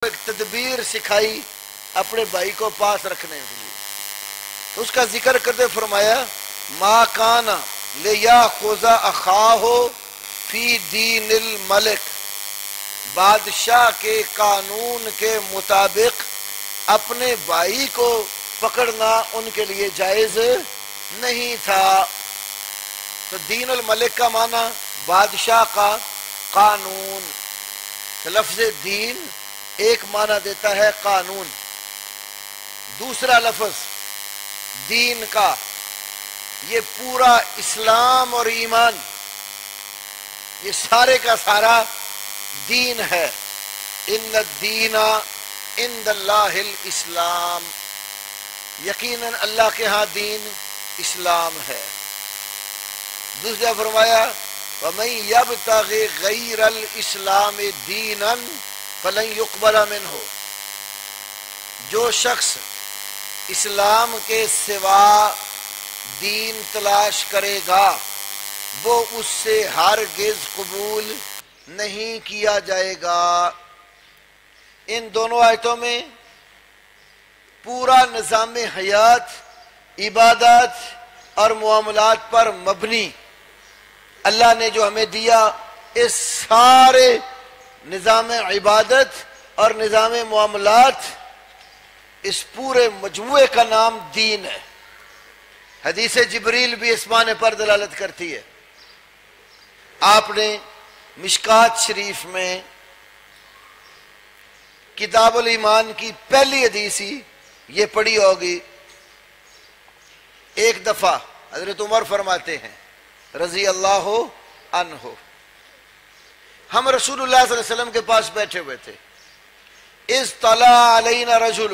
ایک تدبیر سکھائی اپنے بھائی کو پاس رکھنے کے لیے، تو اس کا ذکر کرتے فرمایا ما کان لیاخذ اخاہ فی دین الملک، بادشاہ کے قانون کے مطابق اپنے بھائی کو پکڑنا ان کے لیے جائز نہیں تھا۔ تو دین الملک کا معنی بادشاہ کا قانون، لفظ دین ایک معنی دیتا ہے قانون، دوسرا لفظ دین کا یہ پورا اسلام اور ایمان، یہ سارے کا سارا دین ہے۔ ان الدین عند اللہ الاسلام، یقیناً اللہ کے ہاں دین اسلام ہے۔ دوسرا فرمایا وَمَن يَبْتَغِ غَيْرَ الْإِسْلَامِ دِينًا فَلَن يُقْبَلَ مِنْهُ، جو شخص اسلام کے سوا دین تلاش کرے گا وہ اس سے ہرگز قبول نہیں کیا جائے گا۔ ان دونوں آیتوں میں پورا نظام حیات، عبادات اور معاملات پر مبنی اللہ نے جو ہمیں دیا، اس سارے نظام عبادت اور نظام معاملات، اس پورے مجموعے کا نام دین ہے۔ حدیث جبریل بھی اس معنی پر دلالت کرتی ہے۔ آپ نے مشکات شریف میں کتاب الایمان کی پہلی حدیث ہی یہ پڑھی ہوگی۔ ایک دفعہ حضرت عمر فرماتے ہیں رضی اللہ عنہ، ہم رسول اللہ صلی اللہ علیہ وسلم کے پاس بیٹھے ہوئے تھے، اذ طلع علینا رجل،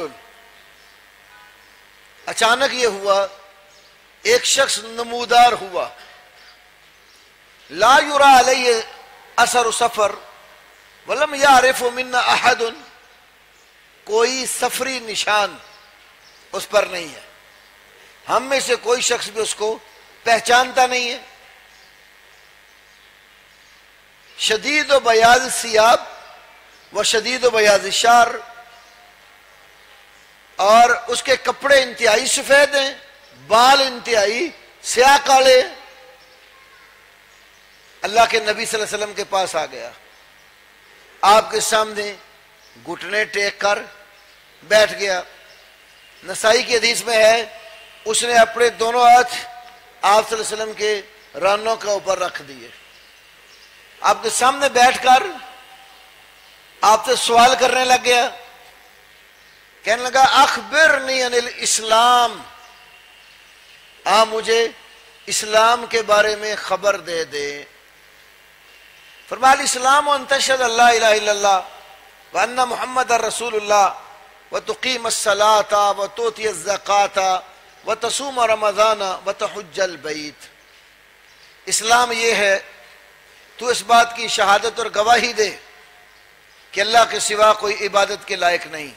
اچانک یہ ہوا ایک شخص نمودار ہوا، لا یرا علیہ اثر سفر ولم یعرف منا احد، کوئی سفری نشان اس پر نہیں ہے، ہم میں سے کوئی شخص بھی اس کو پہچانتا نہیں ہے۔ شدید و بیاض ثیاب و شدید و بیاض شعر، اور اس کے کپڑے انتہائی سفید ہیں، بال انتہائی سیاہ کالے۔ اللہ کے نبی صلی اللہ علیہ وسلم کے پاس آ گیا، آپ کے سامنے گھٹنے ٹیک کر بیٹھ گیا۔ نسائی کی حدیث میں ہے اس نے اپنے دونوں ہاتھ آپ صلی اللہ علیہ وسلم کے رانوں کے اوپر رکھ دیے، آپ کے سامنے بیٹھ کر آپ سے سوال کرنے لگ گیا، کہنے لگا اخبرنی عن الاسلام، مجھے اسلام کے بارے میں خبر دے دے۔ فرمایا الاسلام ان تشهد ان لا الہ الا اللہ وان محمد رسول اللہ وتقیم الصلاة وتؤتی الزکاة وتصوم رمضان وتحج البیت، اسلام یہ ہے تو اس بات کی شہادت اور گواہی دے کہ اللہ کے سوا کوئی عبادت کے لائق نہیں،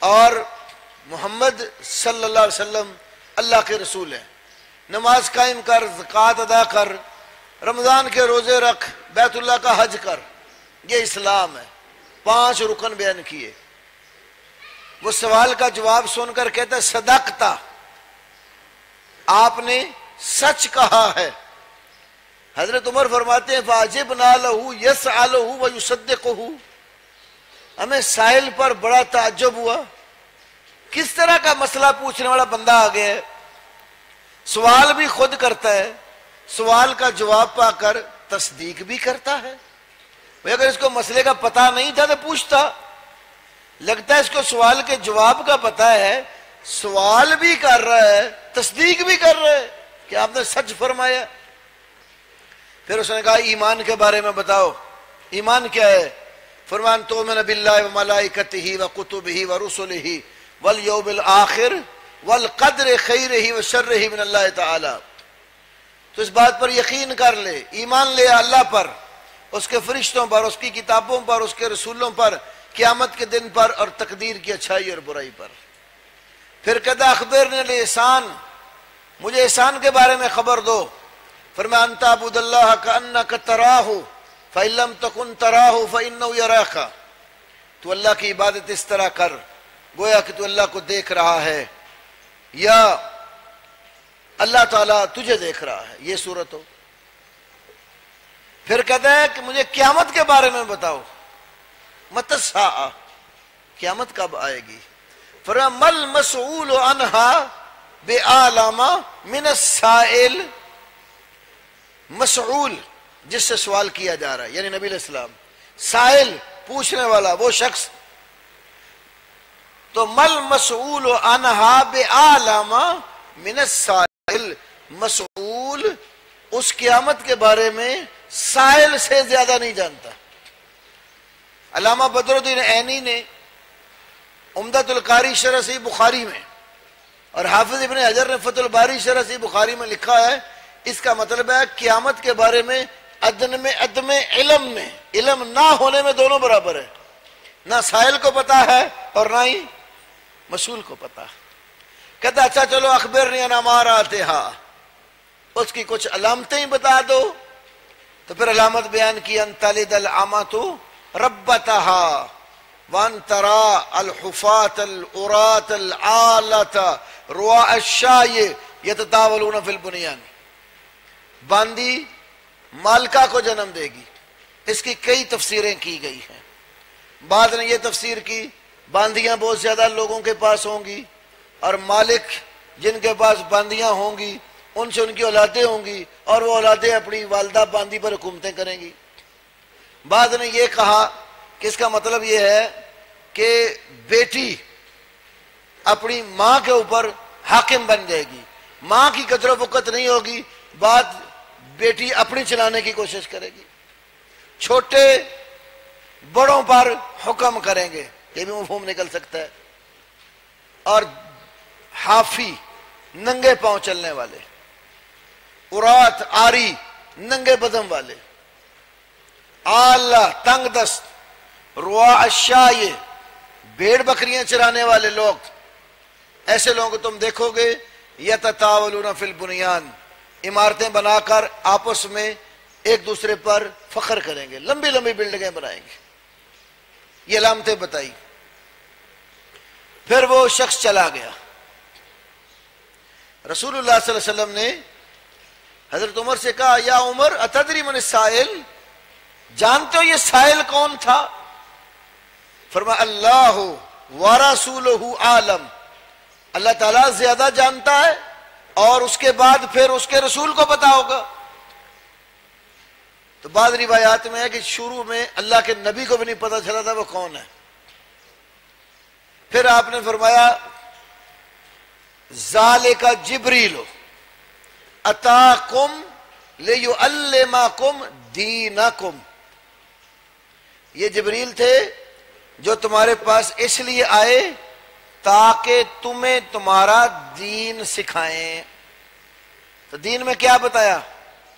اور محمد صلی اللہ علیہ وسلم اللہ کے رسول ہیں، نماز قائم کر، زکوٰۃ ادا کر، رمضان کے روزے رکھ، بیت اللہ کا حج کر، یہ اسلام ہے۔ 5 رکن بیان کیے۔ وہ سوال کا جواب سن کر کہتا ہے صدقتا، آپ نے سچ کہا ہے۔ حضرت عمر فرماتے ہیں فَعَجِبْنَا لَهُ يَسْأَلُهُ وَيُصَدِّقُهُ، ہمیں سائل پر بڑا تعجب ہوا، کس طرح کا مسئلہ پوچھنے والا بندہ آ گیا ہے، سوال بھی خود کرتا ہے، سوال کا جواب پا کر تصدیق بھی کرتا ہے۔ اگر اس کو مسئلے کا پتہ نہیں تھا تو پوچھتا، لگتا ہے اس کو سوال کے جواب کا پتہ ہے، سوال بھی کر رہا ہے، تصدیق بھی کر رہا ہے کہ آپ نے سچ فرمایا۔ پھر اس نے کہا ایمان کے بارے میں بتاؤ، ایمان کیا ہے؟ فرمان تؤمن باللہ وملائکتہ وکتبہ ورسلہ والیوم الآخر والقدر خیرہ وشرہ من اللہ تعالی، تو اس بات پر یقین کر لے، ایمان لے اللہ پر، اس کے فرشتوں پر، اس کی کتابوں پر، اس کے رسولوں پر، قیامت کے دن پر، اور تقدیر کی اچھائی اور برائی پر۔ پھر کہتا اخبرنی الاحسان، مجھے احسان کے بارے میں خبر دو۔ فرمایا ان تعبد اللہ کأنک تراہ فإن لم تکن تراہ فإنہ یراک، تو اللہ کی عبادت اس طرح کر گویا کہ تو اللہ کو دیکھ رہا ہے یا اللہ تعالیٰ تجھے دیکھ رہا ہے، یہ صورت ہو۔ پھر کہتا ہے کہ مجھے قیامت کے بارے میں بتاؤ، متی الساعہ، قیامت کب آئے گی؟ فرمایا مل مسئول عنہا بِأَعْلَمَ مِنَ السائل، مسئول جس سے سوال کیا جا رہا ہے یعنی نبی علیہ السلام، سائل پوچھنے والا وہ شخص، تو مل مسئول عنہا بِأَعْلَمَ مِنَ السائل، مسئول اس قیامت کے بارے میں سائل سے زیادہ نہیں جانتا۔ علامہ بدر الدین عینی نے عمدۃ القاری شرح صحیح بخاری میں اور حافظ ابن حجر نے فتح الباری شرح صحیح بخاری میں لکھا ہے، اس کا مطلب ہے قیامت کے بارے میں عدم علم میں، علم نہ ہونے میں دونوں برابر ہے، نہ سائل کو پتا ہے اور نہ ہی مسئول کو پتا ہے۔ کہتا اچھا چلو اخبرنی عن اماراتہا، اس کی کچھ علامتیں ہی بتا دو۔ تو پھر علامت بیان کی ان تلد الامۃ ربتہا وان ترى الحفاة العراة العالة رواء الشاة يتطاولون في البنيان، باندی مالکہ کو جنم دے گی۔ اس کی کئی تفسیریں کی گئی ہیں، بعد نے یہ تفسیر کی باندیاں بہت زیادہ لوگوں کے پاس ہوں گی اور مالک جن کے پاس باندیاں ہوں گی ان سے ان کی اولادیں ہوں گی اور وہ اولادیں اپنی والدہ باندی پر حکومتیں کریں گی۔ بعد نے یہ کہا کہ اس کا مطلب یہ ہے کہ بیٹی اپنی ماں کے اوپر حاکم بن جائے گی، ماں کی قدر و فقت نہیں ہوگی، بعد بیٹی اپنی چلانے کی کوشش کرے گی، چھوٹے بڑوں پر حکم کریں گے، یہ بھی مفہوم نکل سکتا ہے۔ اور حافی ننگے پاؤں چلنے والے، عرات آری ننگے بدن والے، آلہ تنگ دست، رواء الشاة بھیڑ بکریاں چرانے والے لوگ، ایسے لوگوں کو تم دیکھو گے یتطاولون فی البنیان، عمارتیں بنا کر آپس میں ایک دوسرے پر فخر کریں گے، لمبی لمبی بلڈنگیں بنائیں گے۔ یہ علامتیں بتائی، پھر وہ شخص چلا گیا۔ رسول اللہ صلی اللہ علیہ وسلم نے حضرت عمر سے کہا یا عمر اتدری من السائل، جانتے ہو یہ سائل کون تھا؟ فرمایا اللہ ورسولہ عالم، اللہ تعالیٰ زیادہ جانتا ہے اور اس کے بعد پھر اس کے رسول کو پتا ہوگا۔ تو بعض روایات میں ہے کہ شروع میں اللہ کے نبی کو بھی نہیں پتا چلا تھا وہ کون ہے۔ پھر آپ نے فرمایا ذالک جبریل اتاکم لیعلمکم دینکم، یہ جبریل تھے جو تمہارے پاس اس لیے آئے تاکہ تمہیں تمہارا دین سکھائیں۔ تو دین میں کیا بتایا؟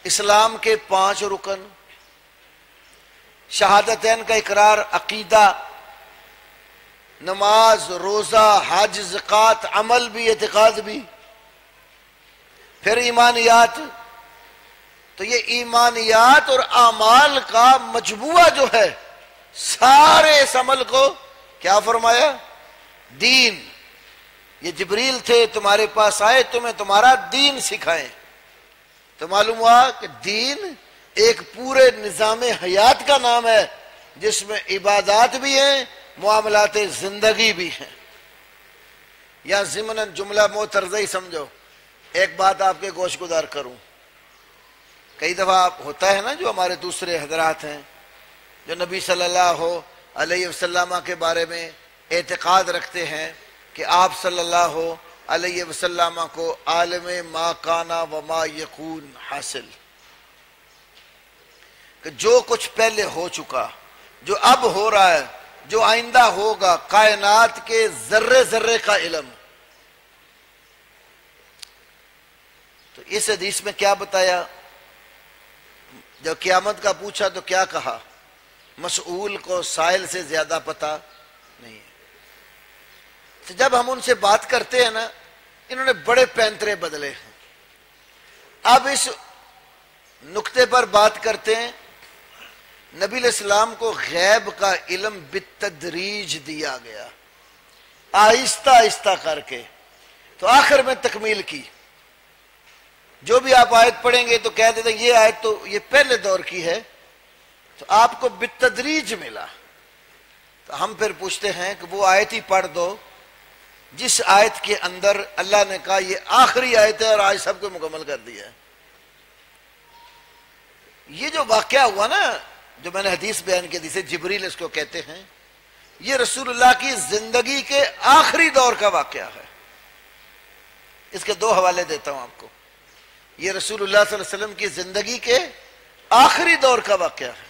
اسلام کے 5 رکن، شہادتین کا اقرار، عقیدہ، نماز، روزہ، حج، زکوٰۃ، عمل بھی، اعتقاد بھی، پھر ایمانیات۔ تو یہ ایمانیات اور اعمال کا مجموعہ جو ہے سارے اس عمل کو کیا فرمایا؟ دین۔ یہ جبریل تھے تمہارے پاس آئے تمہیں تمہارا دین سکھائیں۔ تو معلوم ہوا کہ دین ایک پورے نظام حیات کا نام ہے جس میں عبادات بھی ہیں، معاملات زندگی بھی ہیں۔ یا ضمناً جملہ معترضہ ہی سمجھو، ایک بات آپ کے گوش گزار کروں۔ کئی دفعہ ہوتا ہے نا جو ہمارے دوسرے حضرات ہیں جو نبی صلی اللہ علیہ وسلم کے بارے میں اعتقاد رکھتے ہیں کہ آپ صلی اللہ علیہ وسلم کو عالم ما کانا و ما یکون حاصل، کہ جو کچھ پہلے ہو چکا، جو اب ہو رہا ہے، جو آئندہ ہوگا، کائنات کے ذرے ذرے کا علم۔ تو اس حدیث میں کیا بتایا؟ جب قیامت کا پوچھا تو کیا کہا؟ مسئول کو سائل سے زیادہ پتا نہیں ہے۔ تو جب ہم ان سے بات کرتے ہیں نا، انہوں نے بڑے پینترے بدلے ہیں۔ اب اس نقطے پر بات کرتے ہیں نبی علیہ السلام کو غیب کا علم بالتدریج دیا گیا، آہستہ آہستہ کر کے، تو آخر میں تکمیل کی۔ جو بھی آپ آیت پڑھیں گے تو کہہ دیتے ہیں یہ آیت تو یہ پہلے دور کی ہے، تو آپ کو بالتدریج ملا۔ تو ہم پھر پوچھتے ہیں کہ وہ آیت ہی پڑھ دو جس آیت کے اندر اللہ نے کہا یہ آخری آیت ہے اور آج سب کو مکمل کر دیا ہے۔ یہ جو واقعہ ہوا نا، جو میں نے حدیث بیان کی، حدیث جبریل اس کو کہتے ہیں، یہ رسول اللہ کی زندگی کے آخری دور کا واقعہ ہے۔ اس کے دو حوالے دیتا ہوں آپ کو۔ یہ رسول اللہ صلی اللہ علیہ وسلم کی زندگی کے آخری دور کا واقعہ ہے۔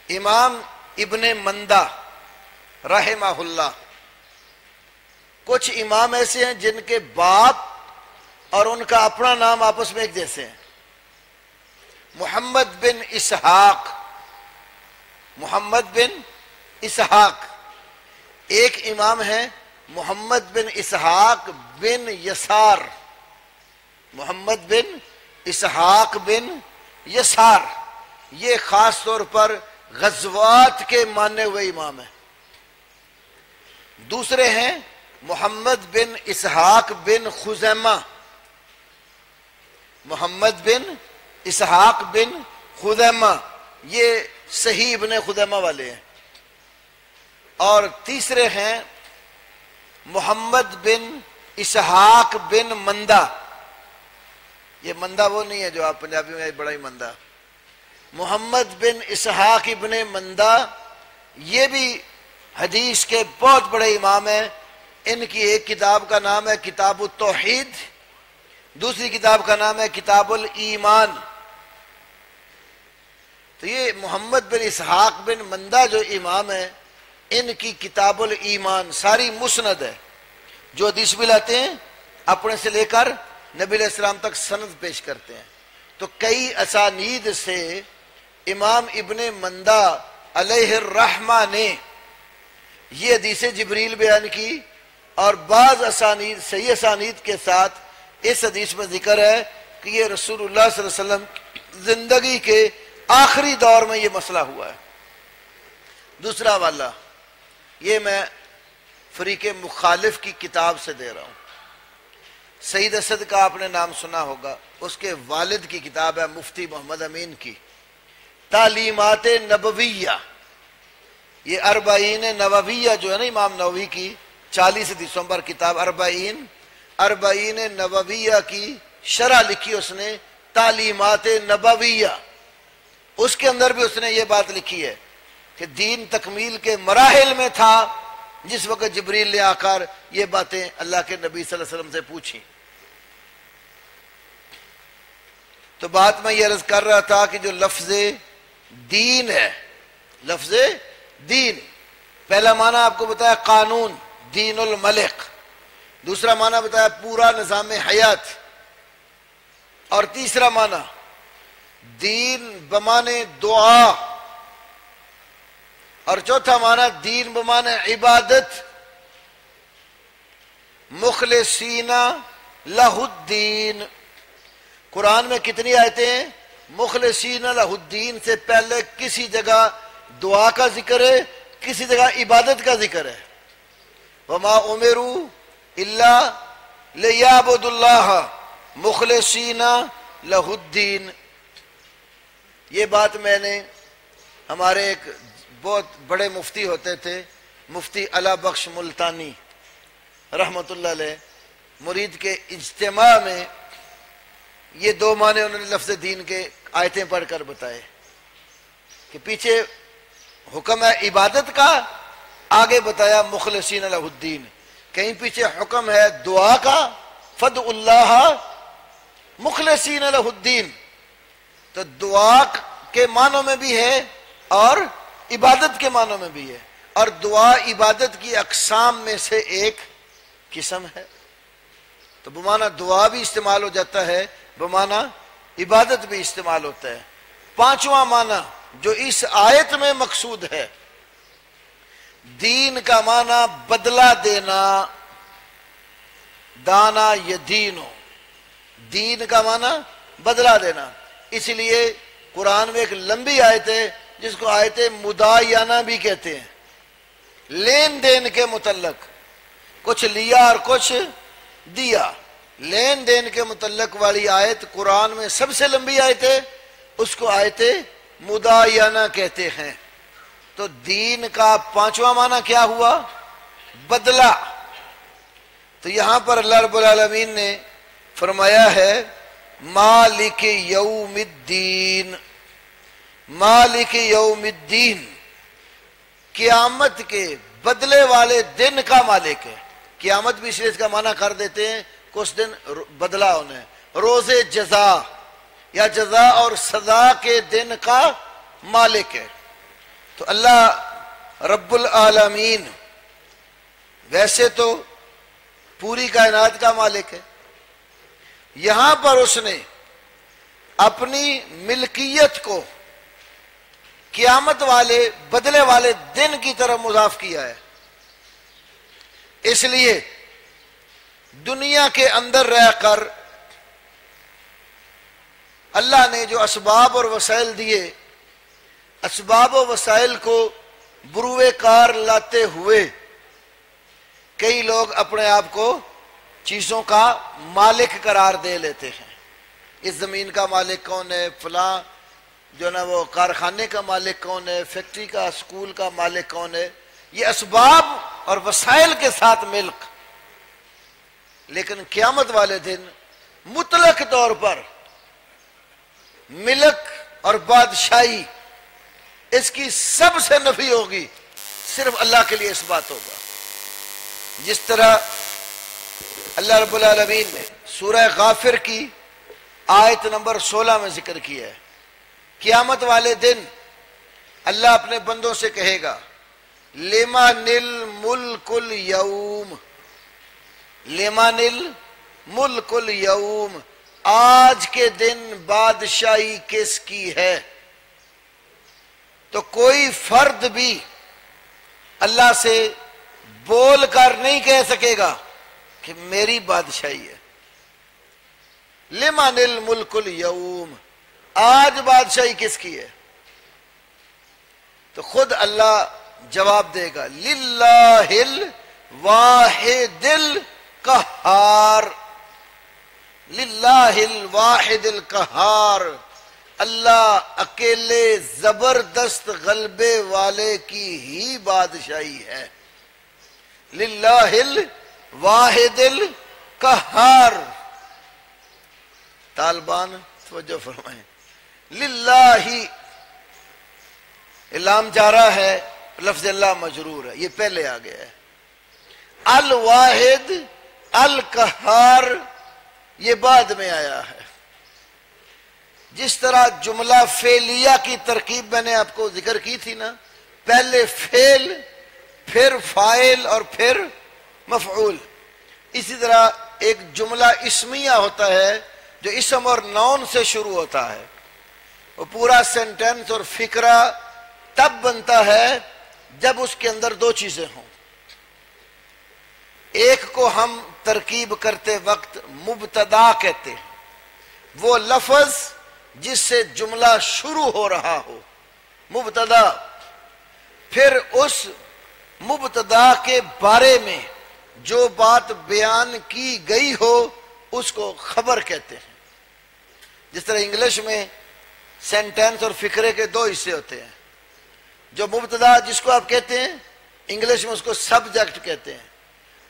امام ابن مندہ رحمہ اللہ، کچھ امام ایسے ہیں جن کے باپ اور ان کا اپنا نام آپس میں ایک جیسے ہیں۔ محمد بن اسحاق، محمد بن اسحاق، ایک امام ہے محمد بن اسحاق بن یسار، محمد بن اسحاق بن یسار، یہ خاص طور پر غزوات کے ماننے ہوئے امام ہیں۔ دوسرے ہیں محمد بن اسحاق بن خزیمہ، محمد بن اسحاق بن خزیمہ، یہ صحیح ابن خزیمہ والے ہیں۔ اور تیسرے ہیں محمد بن اسحاق بن مندہ، یہ مندہ وہ نہیں ہے جو آپ پنجابی میں بڑا ہی مندہ، محمد بن اسحاق ابن مندہ، یہ بھی حدیث کے بہت بڑے امام ہیں۔ ان کی ایک کتاب کا نام ہے کتاب التوحید، دوسری کتاب کا نام ہے کتاب الایمان۔ تو یہ محمد بن اسحاق بن مندہ جو امام ہے، ان کی کتاب الایمان ساری مسند ہے، جو حدیث بھی لاتے ہیں اپنے سے لے کر نبی علیہ السلام تک سند پیش کرتے ہیں۔ تو کئی اسانید سے امام ابن مندہ علیہ الرحمہ نے یہ حدیث جبریل بیان کی، اور بعض اسانید صحیح اسانید کے ساتھ اس حدیث میں ذکر ہے کہ یہ رسول اللہ صلی اللہ علیہ وسلم زندگی کے آخری دور میں یہ مسئلہ ہوا ہے۔ دوسرا حوالہ یہ میں فریق مخالف کی کتاب سے دے رہا ہوں۔ سعید اسد کا آپ نے نام سنا ہوگا، اس کے والد کی کتاب ہے مفتی محمد امین کی تعلیمات نبویہ۔ یہ اربعین نوویہ جو ہے نا امام نووی کی 40 حدیثوں پر کتاب اربعین نوویہ کی شرح لکھی اس نے، تعلیمات نبویہ۔ اس کے اندر بھی اس نے یہ بات لکھی ہے کہ دین تکمیل کے مراحل میں تھا جس وقت جبریل نے آ کر یہ باتیں اللہ کے نبی صلی اللہ علیہ وسلم سے پوچھی۔ تو بات میں یہ عرض کر رہا تھا کہ جو لفظ دین ہے، لفظ دین، پہلا معنی آپ کو بتایا قانون، دین الملک، دوسرا معنی بتایا پورا نظام حیات، اور تیسرا معنی دین بمانے دعا، اور چوتھا معنی دین بمانے عبادت، مخلصین لہ الدین۔ قرآن میں کتنی آیتیں ہیں؟ مخلصین لہ الدین سے پہلے کسی جگہ دعا کا ذکر ہے، کسی جگہ عبادت کا ذکر ہے۔ وما امروا الا لیعبدوا اللہ مخلصین لہ الدین۔ یہ بات میں نے ہمارے ایک بہت بڑے مفتی ہوتے تھے، مفتی علا بخش ملتانی رحمت اللہ علیہ، مرید کے اجتماع میں یہ دو معنی انہوں نے لفظ دین کے آیتیں پڑھ کر بتائے کہ پیچھے حکم ہے عبادت کا، آگے بتایا مخلصین لہ الدین، کہیں پیچھے حکم ہے دعا کا، فدعوا اللہ مخلصین لہ الدین۔ تو دعا کے معنوں میں بھی ہے اور عبادت کے معنوں میں بھی ہے، اور دعا عبادت کی اقسام میں سے ایک قسم ہے۔ تو بمعنی دعا بھی استعمال ہو جاتا ہے، بمعنی عبادت بھی استعمال ہوتا ہے۔ پانچواں معنی جو اس آیت میں مقصود ہے، دین کا معنی بدلہ دینا، دانا یدینو، دین کا معنی بدلہ دینا۔ اس لیے قرآن میں ایک لمبی آیت ہے جس کو آیت مدایانہ بھی کہتے ہیں، لین دین کے متعلق، کچھ لیا اور کچھ دیا، لین دین کے متعلق والی آیت قرآن میں سب سے لمبی آیت ہے، اس کو آیت مدایانہ کہتے ہیں۔ تو دین کا پانچواں معنی کیا ہوا؟ بدلہ۔ تو یہاں پر اللہ رب العالمین نے فرمایا ہے مالک یوم الدین، مالک یوم الدین، قیامت کے بدلے والے دن کا مالک ہے۔ قیامت بھی اس لیے اس کا معنی کر دیتے ہیں کہ اس دن بدلہ ہونا ہے، روز جزا یا جزا اور سزا کے دن کا مالک ہے۔ تو اللہ رب العالمین ویسے تو پوری کائنات کا مالک ہے، یہاں پر اس نے اپنی ملکیت کو قیامت والے بدلے والے دن کی طرف مضاف کیا ہے۔ اس لیے دنیا کے اندر رہ کر اللہ نے جو اسباب اور وسائل دیے، اسباب و وسائل کو بروئے کار لاتے ہوئے کئی لوگ اپنے آپ کو چیزوں کا مالک قرار دے لیتے ہیں۔ اس زمین کا مالک کون ہے؟ فلاں جو نا وہ کارخانے کا مالک کون ہے؟ فیکٹری کا، اسکول کا مالک کون ہے؟ یہ اسباب اور وسائل کے ساتھ ملک۔ لیکن قیامت والے دن مطلق طور پر ملک اور بادشاہی اس کی سب سے نفی ہوگی، صرف اللہ کے لیے اس بات ہوگا۔ جس طرح اللہ رب العالمین نے سورہ غافر کی آیت نمبر 16 میں ذکر کیا ہے، قیامت والے دن اللہ اپنے بندوں سے کہے گا لمن الملک اليوم، لمن الملک اليوم، آج کے دن بادشاہی کس کی ہے؟ تو کوئی فرد بھی اللہ سے بول کر نہیں کہہ سکے گا کہ میری بادشاہی ہے۔ لمن الملک اليوم، آج بادشاہی کس کی ہے؟ تو خود اللہ جواب دے گا للہ الواحد القہار، للہ الواحد القہار، اللہ اکیلے زبردست غلبے والے کی ہی بادشاہی ہے۔ للہ الواحد القہار، طالبان توجہ فرمائیں، للہ لام جارہ ہے، لفظ اللہ مجرور ہے، یہ پہلے آ گیا ہے۔ الواحد القہار یہ بعد میں آیا ہے۔ جس طرح جملہ فعلیہ کی ترکیب میں نے آپ کو ذکر کی تھی نا، پہلے فعل، پھر فاعل اور پھر مفعول، اسی طرح ایک جملہ اسمیہ ہوتا ہے جو اسم اور نون سے شروع ہوتا ہے، وہ پورا سینٹینس اور فقرہ تب بنتا ہے جب اس کے اندر دو چیزیں ہوں۔ ایک کو ہم ترکیب کرتے وقت مبتدا کہتے ہیں، وہ لفظ جس سے جملہ شروع ہو رہا ہو، مبتدا۔ پھر اس مبتدا کے بارے میں جو بات بیان کی گئی ہو اس کو خبر کہتے ہیں۔ جس طرح انگلش میں سینٹینس اور فقرے کے دو حصے ہوتے ہیں، جو مبتدا جس کو آپ کہتے ہیں انگلش میں اس کو سبجیکٹ کہتے ہیں،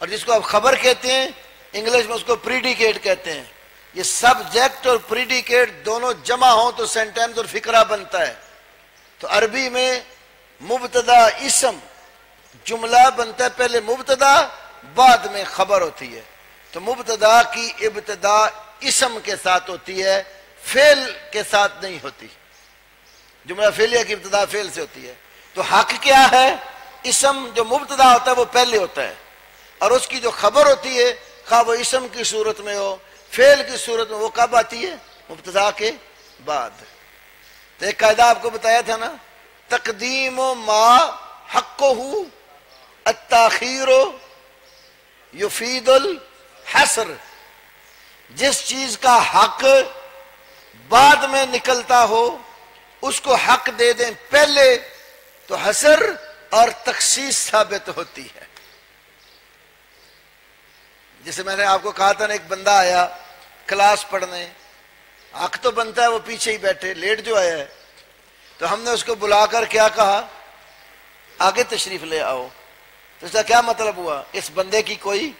اور جس کو آپ خبر کہتے ہیں انگلش میں اس کو پریڈیکیٹ کہتے ہیں۔ یہ سبجیکٹ اور پریڈیکیٹ دونوں جمع ہوں تو سینٹینس اور فقرہ بنتا ہے۔ تو عربی میں مبتدا اسم جملہ بنتا ہے، پہلے مبتدا بعد میں خبر ہوتی ہے۔ تو مبتدا کی ابتدا اسم کے ساتھ ہوتی ہے، فعل کے ساتھ نہیں ہوتی۔ جملہ فعلیہ کی ابتدا فعل سے ہوتی ہے۔ تو حق کیا ہے؟ اسم جو مبتدا ہوتا ہے وہ پہلے ہوتا ہے، اور اس کی جو خبر ہوتی ہے خواہ وہ اسم کی صورت میں ہو فعل کی صورت میں، وہ کب آتی ہے؟ مبتدا کے بعد۔ تو ایک قاعدہ آپ کو بتایا تھا نا، تقدیم ما حقہ التاخیر یفید الحصر، جس چیز کا حق بعد میں نکلتا ہو اس کو حق دے دیں پہلے تو حصر اور تخصیص ثابت ہوتی ہے. جیسے میں نے آپ کو کہا تھا نا، ایک بندہ آیا کلاس پڑھنے، حق تو بنتا ہے وہ پیچھے ہی بیٹھے، لیٹ جو آیا ہے، تو ہم نے اس کو بلا کر کیا کہا، آگے تشریف لے آؤ. تو اس کا کیا مطلب ہوا، اس بندے کی کوئی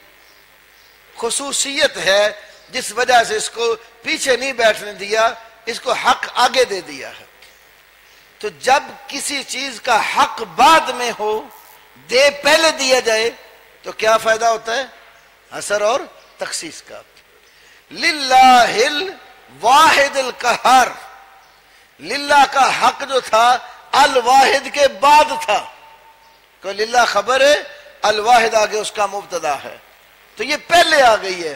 خصوصیت ہے جس وجہ سے اس کو پیچھے نہیں بیٹھنے دیا، اس کو حق آگے دے دیا ہے. تو جب کسی چیز کا حق بعد میں ہو، دے پہلے دیا جائے، تو کیا فائدہ ہوتا ہے، حصر اور تخصیص کا. للہ الواحد القہار، للہ کا حق جو تھا الواحد کے بعد تھا، کہ للہ خبر ہے، الواحد آگے اس کا مبتدا ہے، تو یہ پہلے آ گئی ہے.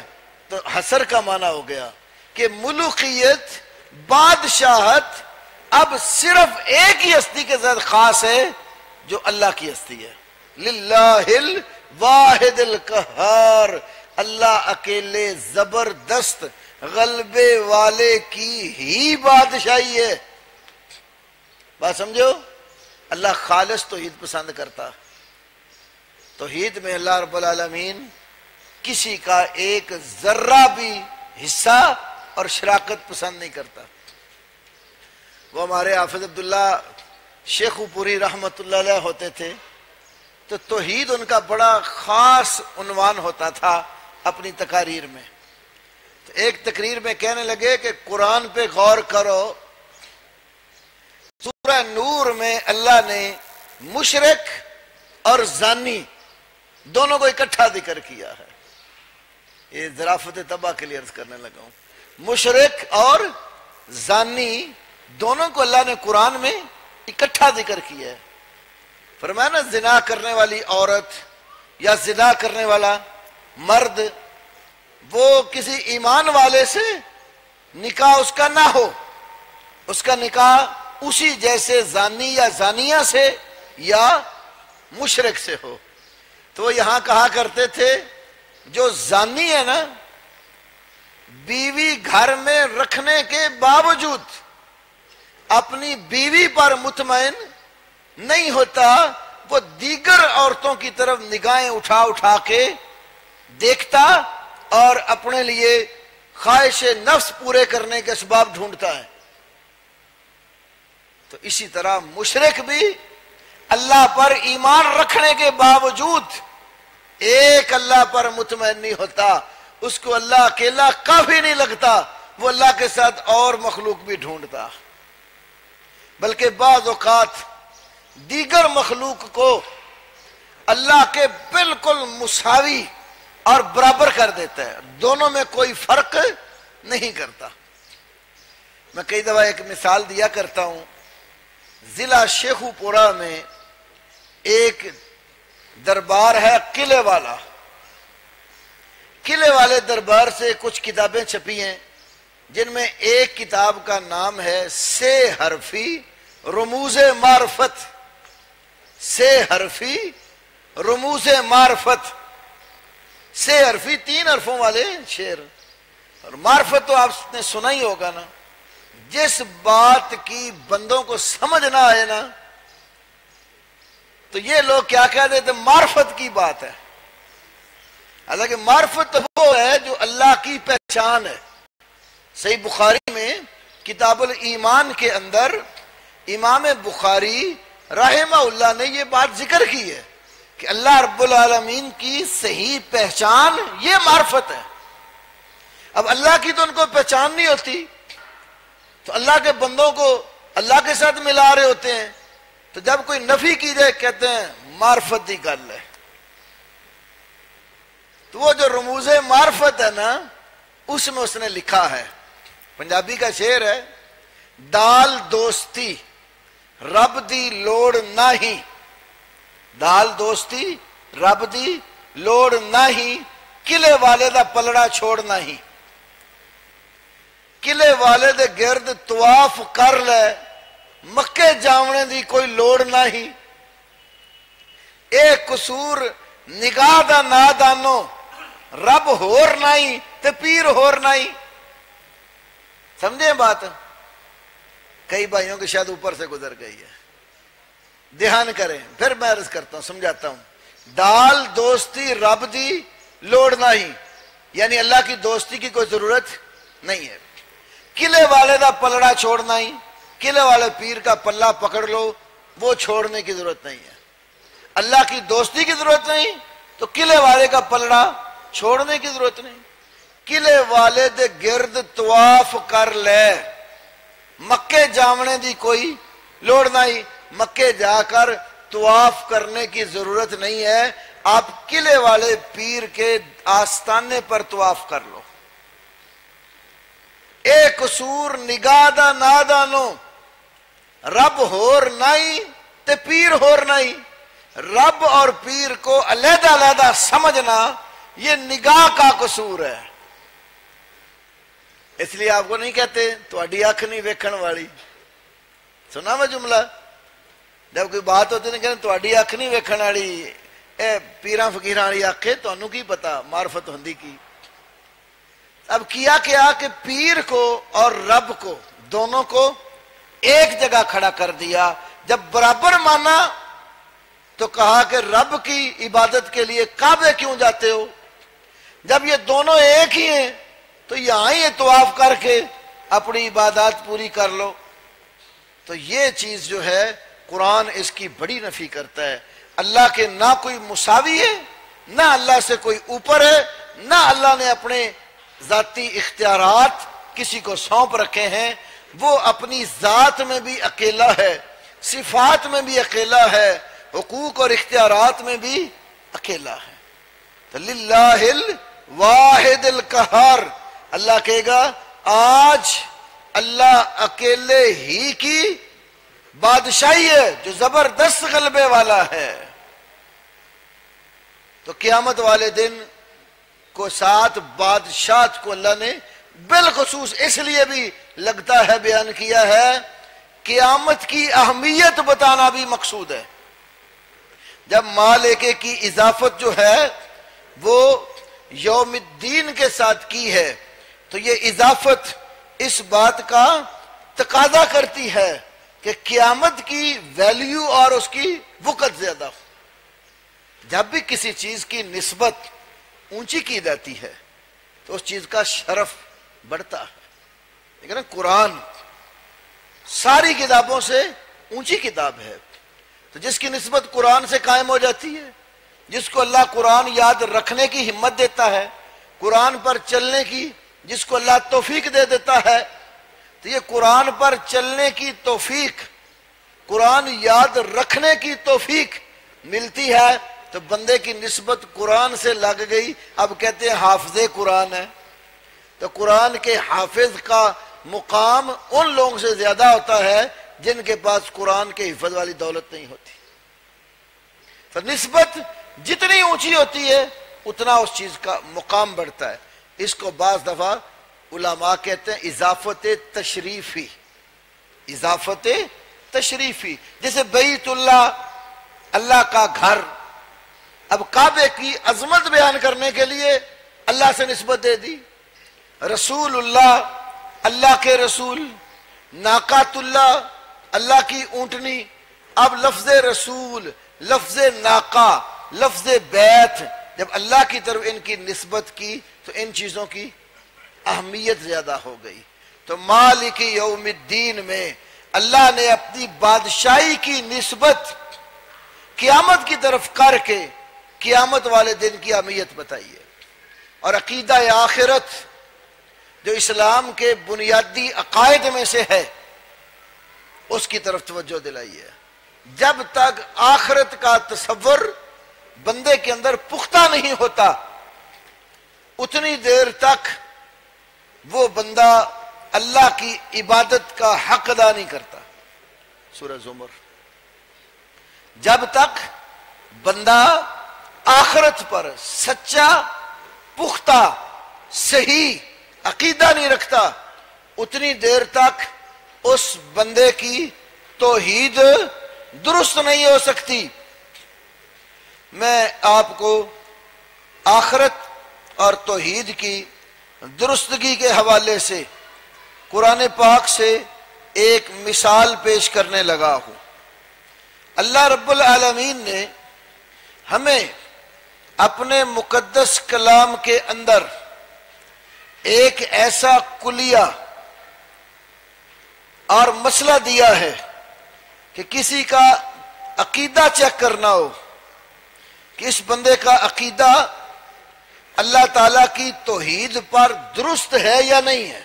تو حصر کا معنی ہو گیا کہ ملوکیت، بادشاہت اب صرف ایک ہی ہستی کے ساتھ خاص ہے جو اللہ کی ہستی ہے. للہ الواحد القہار، اللہ اکیلے زبردست غلبے والے کی ہی بادشاہی ہے. بات سمجھو، اللہ خالص توحید پسند کرتا. توحید میں اللہ رب العالمین کسی کا ایک ذرہ بھی حصہ اور شراکت پسند نہیں کرتا. وہ ہمارے حافظ عبداللہ شیخو پوری رحمت اللہ علیہ ہوتے تھے، تو توحید ان کا بڑا خاص عنوان ہوتا تھا اپنی تقاریر میں. تو ایک تقریر میں کہنے لگے کہ قرآن پہ غور کرو، سورہ نور میں اللہ نے مشرک اور زانی دونوں کو اکٹھا ذکر کیا ہے. یہ ظرافت طبع کے لیے عرض کرنے لگا ہوں. مشرک اور زانی دونوں کو اللہ نے قرآن میں اکٹھا ذکر کیا ہے. فرمایا نا، زنا کرنے والی عورت یا زنا کرنے والا مرد، وہ کسی ایمان والے سے نکاح اس کا نہ ہو، اس کا نکاح اسی جیسے زانی یا زانیہ سے یا مشرک سے ہو. تو وہ یہاں کہا کرتے تھے، جو زانی ہے نا، بیوی گھر میں رکھنے کے باوجود اپنی بیوی پر مطمئن نہیں ہوتا، وہ دیگر عورتوں کی طرف نگاہیں اٹھا اٹھا کے دیکھتا اور اپنے لیے خواہش نفس پورے کرنے کے اسباب ڈھونڈتا ہے. تو اسی طرح مشرک بھی اللہ پر ایمان رکھنے کے باوجود ایک اللہ پر مطمئن نہیں ہوتا، اس کو اللہ اکیلا کافی نہیں لگتا، وہ اللہ کے ساتھ اور مخلوق بھی ڈھونڈتا، بلکہ بعض اوقات دیگر مخلوق کو اللہ کے بالکل مساوی اور برابر کر دیتا ہے، دونوں میں کوئی فرق نہیں کرتا. میں کئی دفعہ ایک مثال دیا کرتا ہوں. ضلع شیخو پورہ میں ایک دربار ہے قلعے والا. قلعے والے دربار سے کچھ کتابیں چھپی ہیں، جن میں ایک کتاب کا نام ہے سے حرفی رموز معرفت. سے حرفی رموز معرفت. سے حرفی 3 حرفوں والے شعر، اور معرفت تو آپ نے سنا ہی ہوگا نا. جس بات کی بندوں کو سمجھ نہ آئے نا، تو یہ لوگ کیا کہہ دیتے، معرفت کی بات ہے. حالانکہ معرفت وہ ہے جو اللہ کی پہچان ہے. صحیح بخاری میں کتاب الایمان کے اندر امام بخاری رحمہ اللہ نے یہ بات ذکر کی ہے کہ اللہ رب العالمین کی صحیح پہچان یہ معرفت ہے. اب اللہ کی تو ان کو پہچان نہیں ہوتی، تو اللہ کے بندوں کو اللہ کے ساتھ ملا رہے ہوتے ہیں. تو جب کوئی نفی کی جائے کہتے ہیں معرفت کی گل ہے. تو وہ جو رموز معرفت ہے نا، اس میں اس نے لکھا ہے، پنجابی کا شعر ہے، دال دوستی رب دی لوڑ نہیں، دال دوستی رب دی لوڑ نہیں، قلعے والے دا پلڑا چھوڑنا ہی. قلعے والے دے گرد طواف کر لے، مکے جاونے دی کوئی لوڑ نہیں. اے قصور نگاہ دا نادانو، رب ہور نہیں تے پیر ہور نہیں. سمجھے بات؟ کئی بھائیوں کے شاید اوپر سے گزر گئی ہے، دھیان کریں. پھر میں عرض کرتا ہوں، سمجھاتا ہوں. ڈال دوستی رب دی لوڑ نہیں، یعنی اللہ کی دوستی کی کوئی ضرورت نہیں ہے. قلعے والے دا پلڑا چھوڑنا ہی، قلعے والے پیر کا پلہ پکڑ لو، وہ چھوڑنے کی ضرورت نہیں ہے. اللہ کی دوستی کی ضرورت نہیں تو قلعے والے کا پلڑا چھوڑنے کی ضرورت نہیں. قلعے والے دے گرد طواف کر لے، مکے جاونے دی کوئی لوڑ نہیں، مکے جا کر طواف کرنے کی ضرورت نہیں ہے. آپ قلعے والے پیر کے آستانے پر طواف کر لو. اے قصور نگاہ دا نادانو، رب ہور نہیں تے پیر ہور نہیں. رب اور پیر کو علیحدہ علیحدہ سمجھنا یہ نگاہ کا قصور ہے. اس لیے آپ کو نہیں کہتے تہاڈی اکھ نہیں ویکھن والی. سنا میں جملہ؟ جب کوئی بات ہوتی نہیں کہتے تہاڈی اکھ نہیں ویکھن والی، اے پیراں فقیراں والی اکھ ہے، تانوں کی پتا معرفت ہوندی کی. اب کیا کہ پیر کو اور رب کو دونوں کو ایک جگہ کھڑا کر دیا. جب برابر مانا تو کہا کہ رب کی عبادت کے لیے کعبے کیوں جاتے ہو؟ جب یہ دونوں ایک ہی ہیں تو یہاں ہی طواف کر کے اپنی عبادات پوری کر لو. تو یہ چیز جو ہے قرآن اس کی بڑی نفی کرتا ہے. اللہ کے نہ کوئی مساوی ہے، نہ اللہ سے کوئی اوپر ہے، نہ اللہ نے اپنے ذاتی اختیارات کسی کو سونپ رکھے ہیں. وہ اپنی ذات میں بھی اکیلا ہے، صفات میں بھی اکیلا ہے، حقوق اور اختیارات میں بھی اکیلا ہے. تو للہ الواحد القہار، اللہ کہے گا آج اللہ اکیلے ہی کی بادشاہی ہے جو زبردست غلبے والا ہے. تو قیامت والے دن کو ساتھ بادشاہت کو اللہ نے بالخصوص اس لیے بھی لگتا ہے بیان کیا ہے، قیامت کی اہمیت بتانا بھی مقصود ہے. جب مالکے کی اضافت جو ہے وہ یوم الدین کے ساتھ کی ہے تو یہ اضافت اس بات کا تقاضا کرتی ہے کہ قیامت کی ویلیو اور اس کی وقت زیادہ ہو. جب بھی کسی چیز کی نسبت اونچی کی جاتی ہے تو اس چیز کا شرف بڑھتا ہے. لیکن قرآن ساری کتابوں سے اونچی کتاب ہے، تو جس کی نسبت قرآن سے قائم ہو جاتی ہے، جس کو اللہ قرآن یاد رکھنے کی ہمت دیتا ہے، قرآن پر چلنے کی جس کو اللہ توفیق دے دیتا ہے، تو یہ قرآن پر چلنے کی توفیق، قرآن یاد رکھنے کی توفیق ملتی ہے تو بندے کی نسبت قرآن سے لگ گئی. اب کہتے ہیں حافظ قرآن ہے، تو قرآن کے حافظ کا مقام ان لوگوں سے زیادہ ہوتا ہے جن کے پاس قرآن کے حفظ والی دولت نہیں ہوتی. تو نسبت جتنی اونچی ہوتی ہے اتنا اس چیز کا مقام بڑھتا ہے. اس کو بعض دفعہ علماء کہتے ہیں اضافت تشریفی. اضافت تشریفی، جیسے بیت اللہ، اللہ کا گھر. اب کعبے کی عظمت بیان کرنے کے لیے اللہ سے نسبت دے دی. رسول اللہ، اللہ کے رسول. ناقات اللہ، اللہ کی اونٹنی. اب لفظ رسول، لفظ ناقہ، لفظ بیت جب اللہ کی طرف ان کی نسبت کی تو ان چیزوں کی اہمیت زیادہ ہو گئی. تو مالک یوم الدین میں اللہ نے اپنی بادشاہی کی نسبت قیامت کی طرف کر کے قیامت والے دن کی اہمیت بتائی ہے. اور عقیدہ آخرت جو اسلام کے بنیادی عقائد میں سے ہے اس کی طرف توجہ دلائی ہے. جب تک آخرت کا تصور بندے کے اندر پختہ نہیں ہوتا اتنی دیر تک وہ بندہ اللہ کی عبادت کا حق ادا نہیں کرتا. سورہ زمر. جب تک بندہ آخرت پر سچا پختہ صحیح عقیدہ نہیں رکھتا اتنی دیر تک اس بندے کی توحید درست نہیں ہو سکتی. میں آپ کو آخرت اور توحید کی درستگی کے حوالے سے قرآن پاک سے ایک مثال پیش کرنے لگا ہوں۔ اللہ رب العالمین نے ہمیں اپنے مقدس کلام کے اندر ایک ایسا کلیہ اور مسئلہ دیا ہے کہ کسی کا عقیدہ چیک کرنا ہو کہ اس بندے کا عقیدہ اللہ تعالیٰ کی توحید پر درست ہے یا نہیں ہے،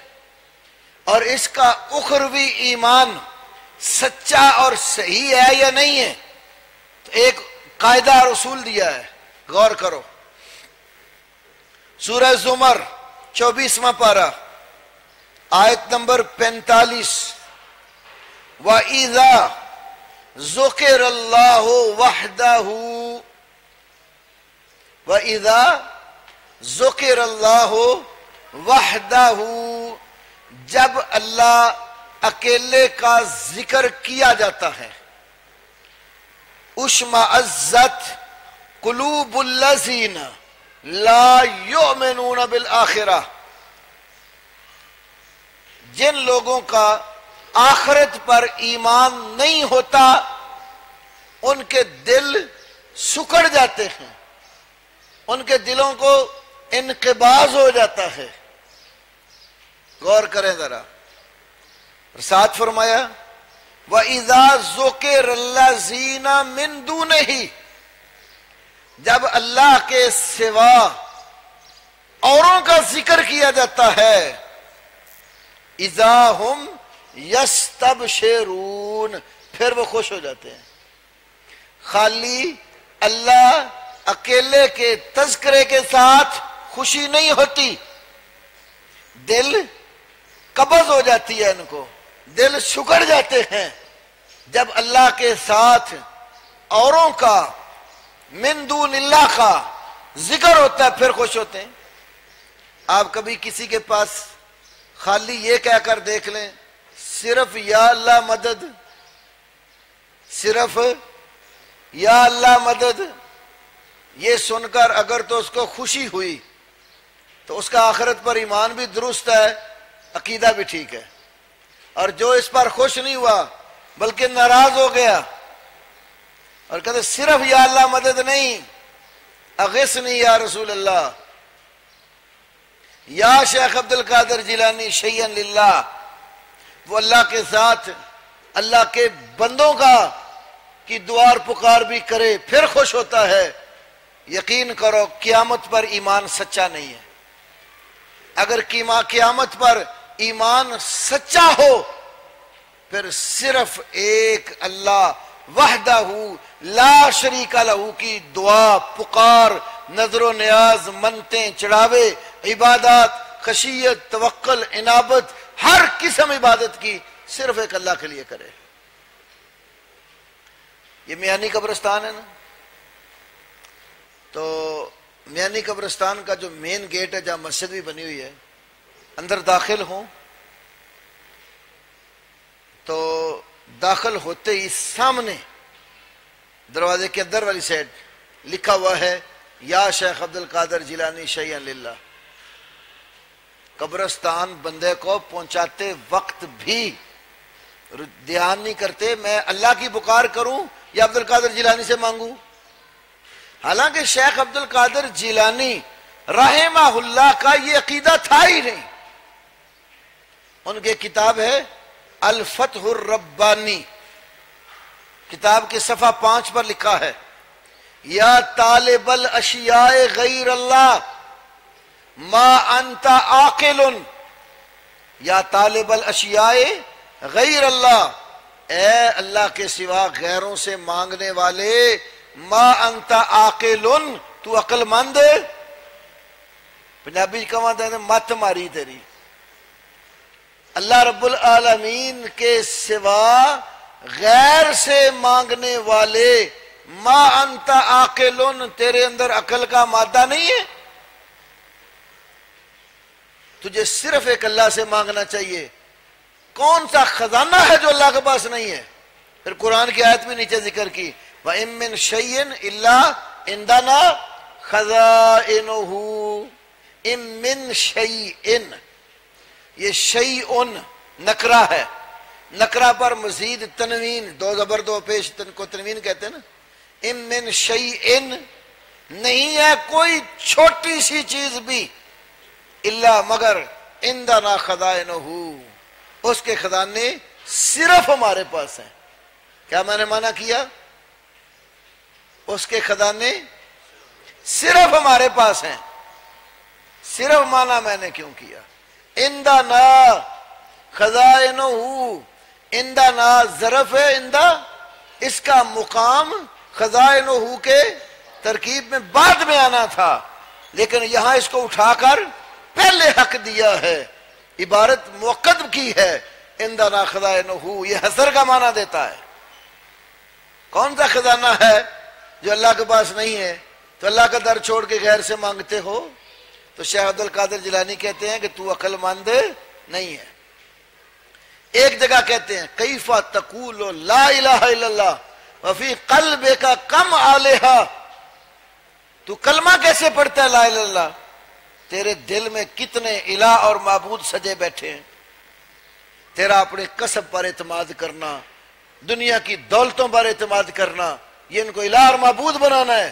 اور اس کا اخروی ایمان سچا اور صحیح ہے یا نہیں ہے، تو ایک قاعدہ اور اصول دیا ہے۔ غور کرو، سورہ زمر 24واں پارہ آیت نمبر 45، وَإِذَا ذُكِرَ اللَّهُ وَحْدَهُ، وَإِذَا ذُكِرَ اللَّهُ وَحْدَهُ، جب اللہ اکیلے کا ذکر کیا جاتا ہے، اشمئزت قلوب الذین لا یؤمنون بالآخرہ، جن لوگوں کا آخرت پر ایمان نہیں ہوتا ان کے دل سکڑ جاتے ہیں، ان کے دلوں کو انقباض ہو جاتا ہے۔ غور کریں ذرا، ساتھ فرمایا وَإِذَا ذُكِرَ الَّذِينَ مِن دُونِهِ، جب اللہ کے سوا اوروں کا ذکر کیا جاتا ہے، اِذَا هُمْ يَسْتَبْشِرُونَ، پھر وہ خوش ہو جاتے ہیں۔ خالی اللہ اکیلے کے تذکرے کے ساتھ خوشی نہیں ہوتی، دل قبض ہو جاتی ہے، ان کو دل سکڑ جاتے ہیں جب اللہ کے ساتھ اوروں کا من دون اللہ کا ذکر ہوتا ہے، پھر خوش ہوتے ہیں۔ آپ کبھی کسی کے پاس خالی یہ کہہ کر دیکھ لیں صرف یا اللہ مدد، صرف یا اللہ مدد، یہ سن کر اگر تو اس کو خوشی ہوئی تو اس کا آخرت پر ایمان بھی درست ہے، عقیدہ بھی ٹھیک ہے، اور جو اس پر خوش نہیں ہوا بلکہ ناراض ہو گیا اور کہتے صرف یا اللہ مدد نہیں، اغثنی یا رسول اللہ، یا شیخ عبد القادر جیلانی شیئا للہ، وہ اللہ کے ساتھ اللہ کے بندوں کی دعا اور پکار بھی کرے پھر خوش ہوتا ہے، یقین کرو قیامت پر ایمان سچا نہیں ہے۔ اگر قیامت پر ایمان سچا ہو پھر صرف ایک اللہ وحدہ لا شریک لہ کی دعا، پکار، نظر و نیاز، منتیں، چڑھاوے، عبادات، خشیت، توکل، انابت، ہر قسم عبادت کی صرف ایک اللہ کے لیے کرے۔ یہ میانی قبرستان ہے نا، تو میانی قبرستان کا جو مین گیٹ ہے جہاں مسجد بھی بنی ہوئی ہے، اندر داخل ہوں تو داخل ہوتے ہی سامنے دروازے کے اندر والی سائڈ لکھا ہوا ہے یا شیخ عبد القادر جیلانی شیئا للہ۔ قبرستان بندے کو پہنچاتے وقت بھی دھیان نہیں کرتے میں اللہ کی پکار کروں یا عبد القادر جیلانی سے مانگوں، حالانکہ شیخ عبد القادر جیلانی رحمہ اللہ کا یہ عقیدہ تھا ہی نہیں۔ ان کی کتاب ہے الفتح الربانی، کتاب کے صفحہ 5 پر لکھا ہے یا طالب الاشیاء غیر اللہ ما انت عاقل، یا طالب الاشیاء غیر اللہ، اے اللہ کے سوا غیروں سے مانگنے والے، ما انت عاقل، تو عقل مند، پنجابی کہاں مت ماری تیری۔ اللہ رب العالمین کے سوا غیر سے مانگنے والے، ما انت عاقل، تیرے اندر عقل کا مادہ نہیں ہے، تجھے صرف ایک اللہ سے مانگنا چاہیے۔ کون سا خزانہ ہے جو اللہ کے پاس نہیں ہے؟ پھر قرآن کی آیت بھی نیچے ذکر کی وَإِن مِّن شَيْءٍ إِلَّا عِندَنَا خَزَائِنُهُ، إِن مِّن شَيْءٍ، یہ شیء نکرہ ہے، نکرہ پر مزید تنوین، دو زبر دو پیش کو تنوین کہتے ہیں نا. ام من شیئن، نہیں ہے کوئی چھوٹی سی چیز بھی، الا مگر عندنا خزائنہ، اس کے خزانے صرف ہمارے پاس ہیں. کیا میں نے مانا کیا؟ اس کے خزانے صرف ہمارے پاس ہیں. صرف مانا میں نے کیوں کیا؟ عندنا خزائنہ، عندنا ظرف ہے، عندہ اس کا مقام خزائنہ کے ترکیب میں بعد میں آنا تھا، لیکن یہاں اس کو اٹھا کر پہلے حق دیا ہے، عبارت موقد کی ہے. عندنا خزائنہ یہ حصر کا معنی دیتا ہے. کون سا خزانہ ہے جو اللہ کے پاس نہیں ہے تو اللہ کا در چھوڑ کے غیر سے مانگتے ہو؟ تو شیخ عبد القادر جیلانی کہتے ہیں کہ تو عقل مند نہیں ہے. ایک جگہ کہتے ہیں کیف تقول لا الہ الا اللہ وفی قلبک کم آلہہ، تو کلمہ کیسے پڑھتا ہے لا الہ الا اللہ، تیرے دل میں کتنے الہ اور معبود سجے بیٹھے ہیں. تیرا اپنے کسب پر اعتماد کرنا، دنیا کی دولتوں پر اعتماد کرنا، یہ ان کو الہ اور معبود بنانا ہے.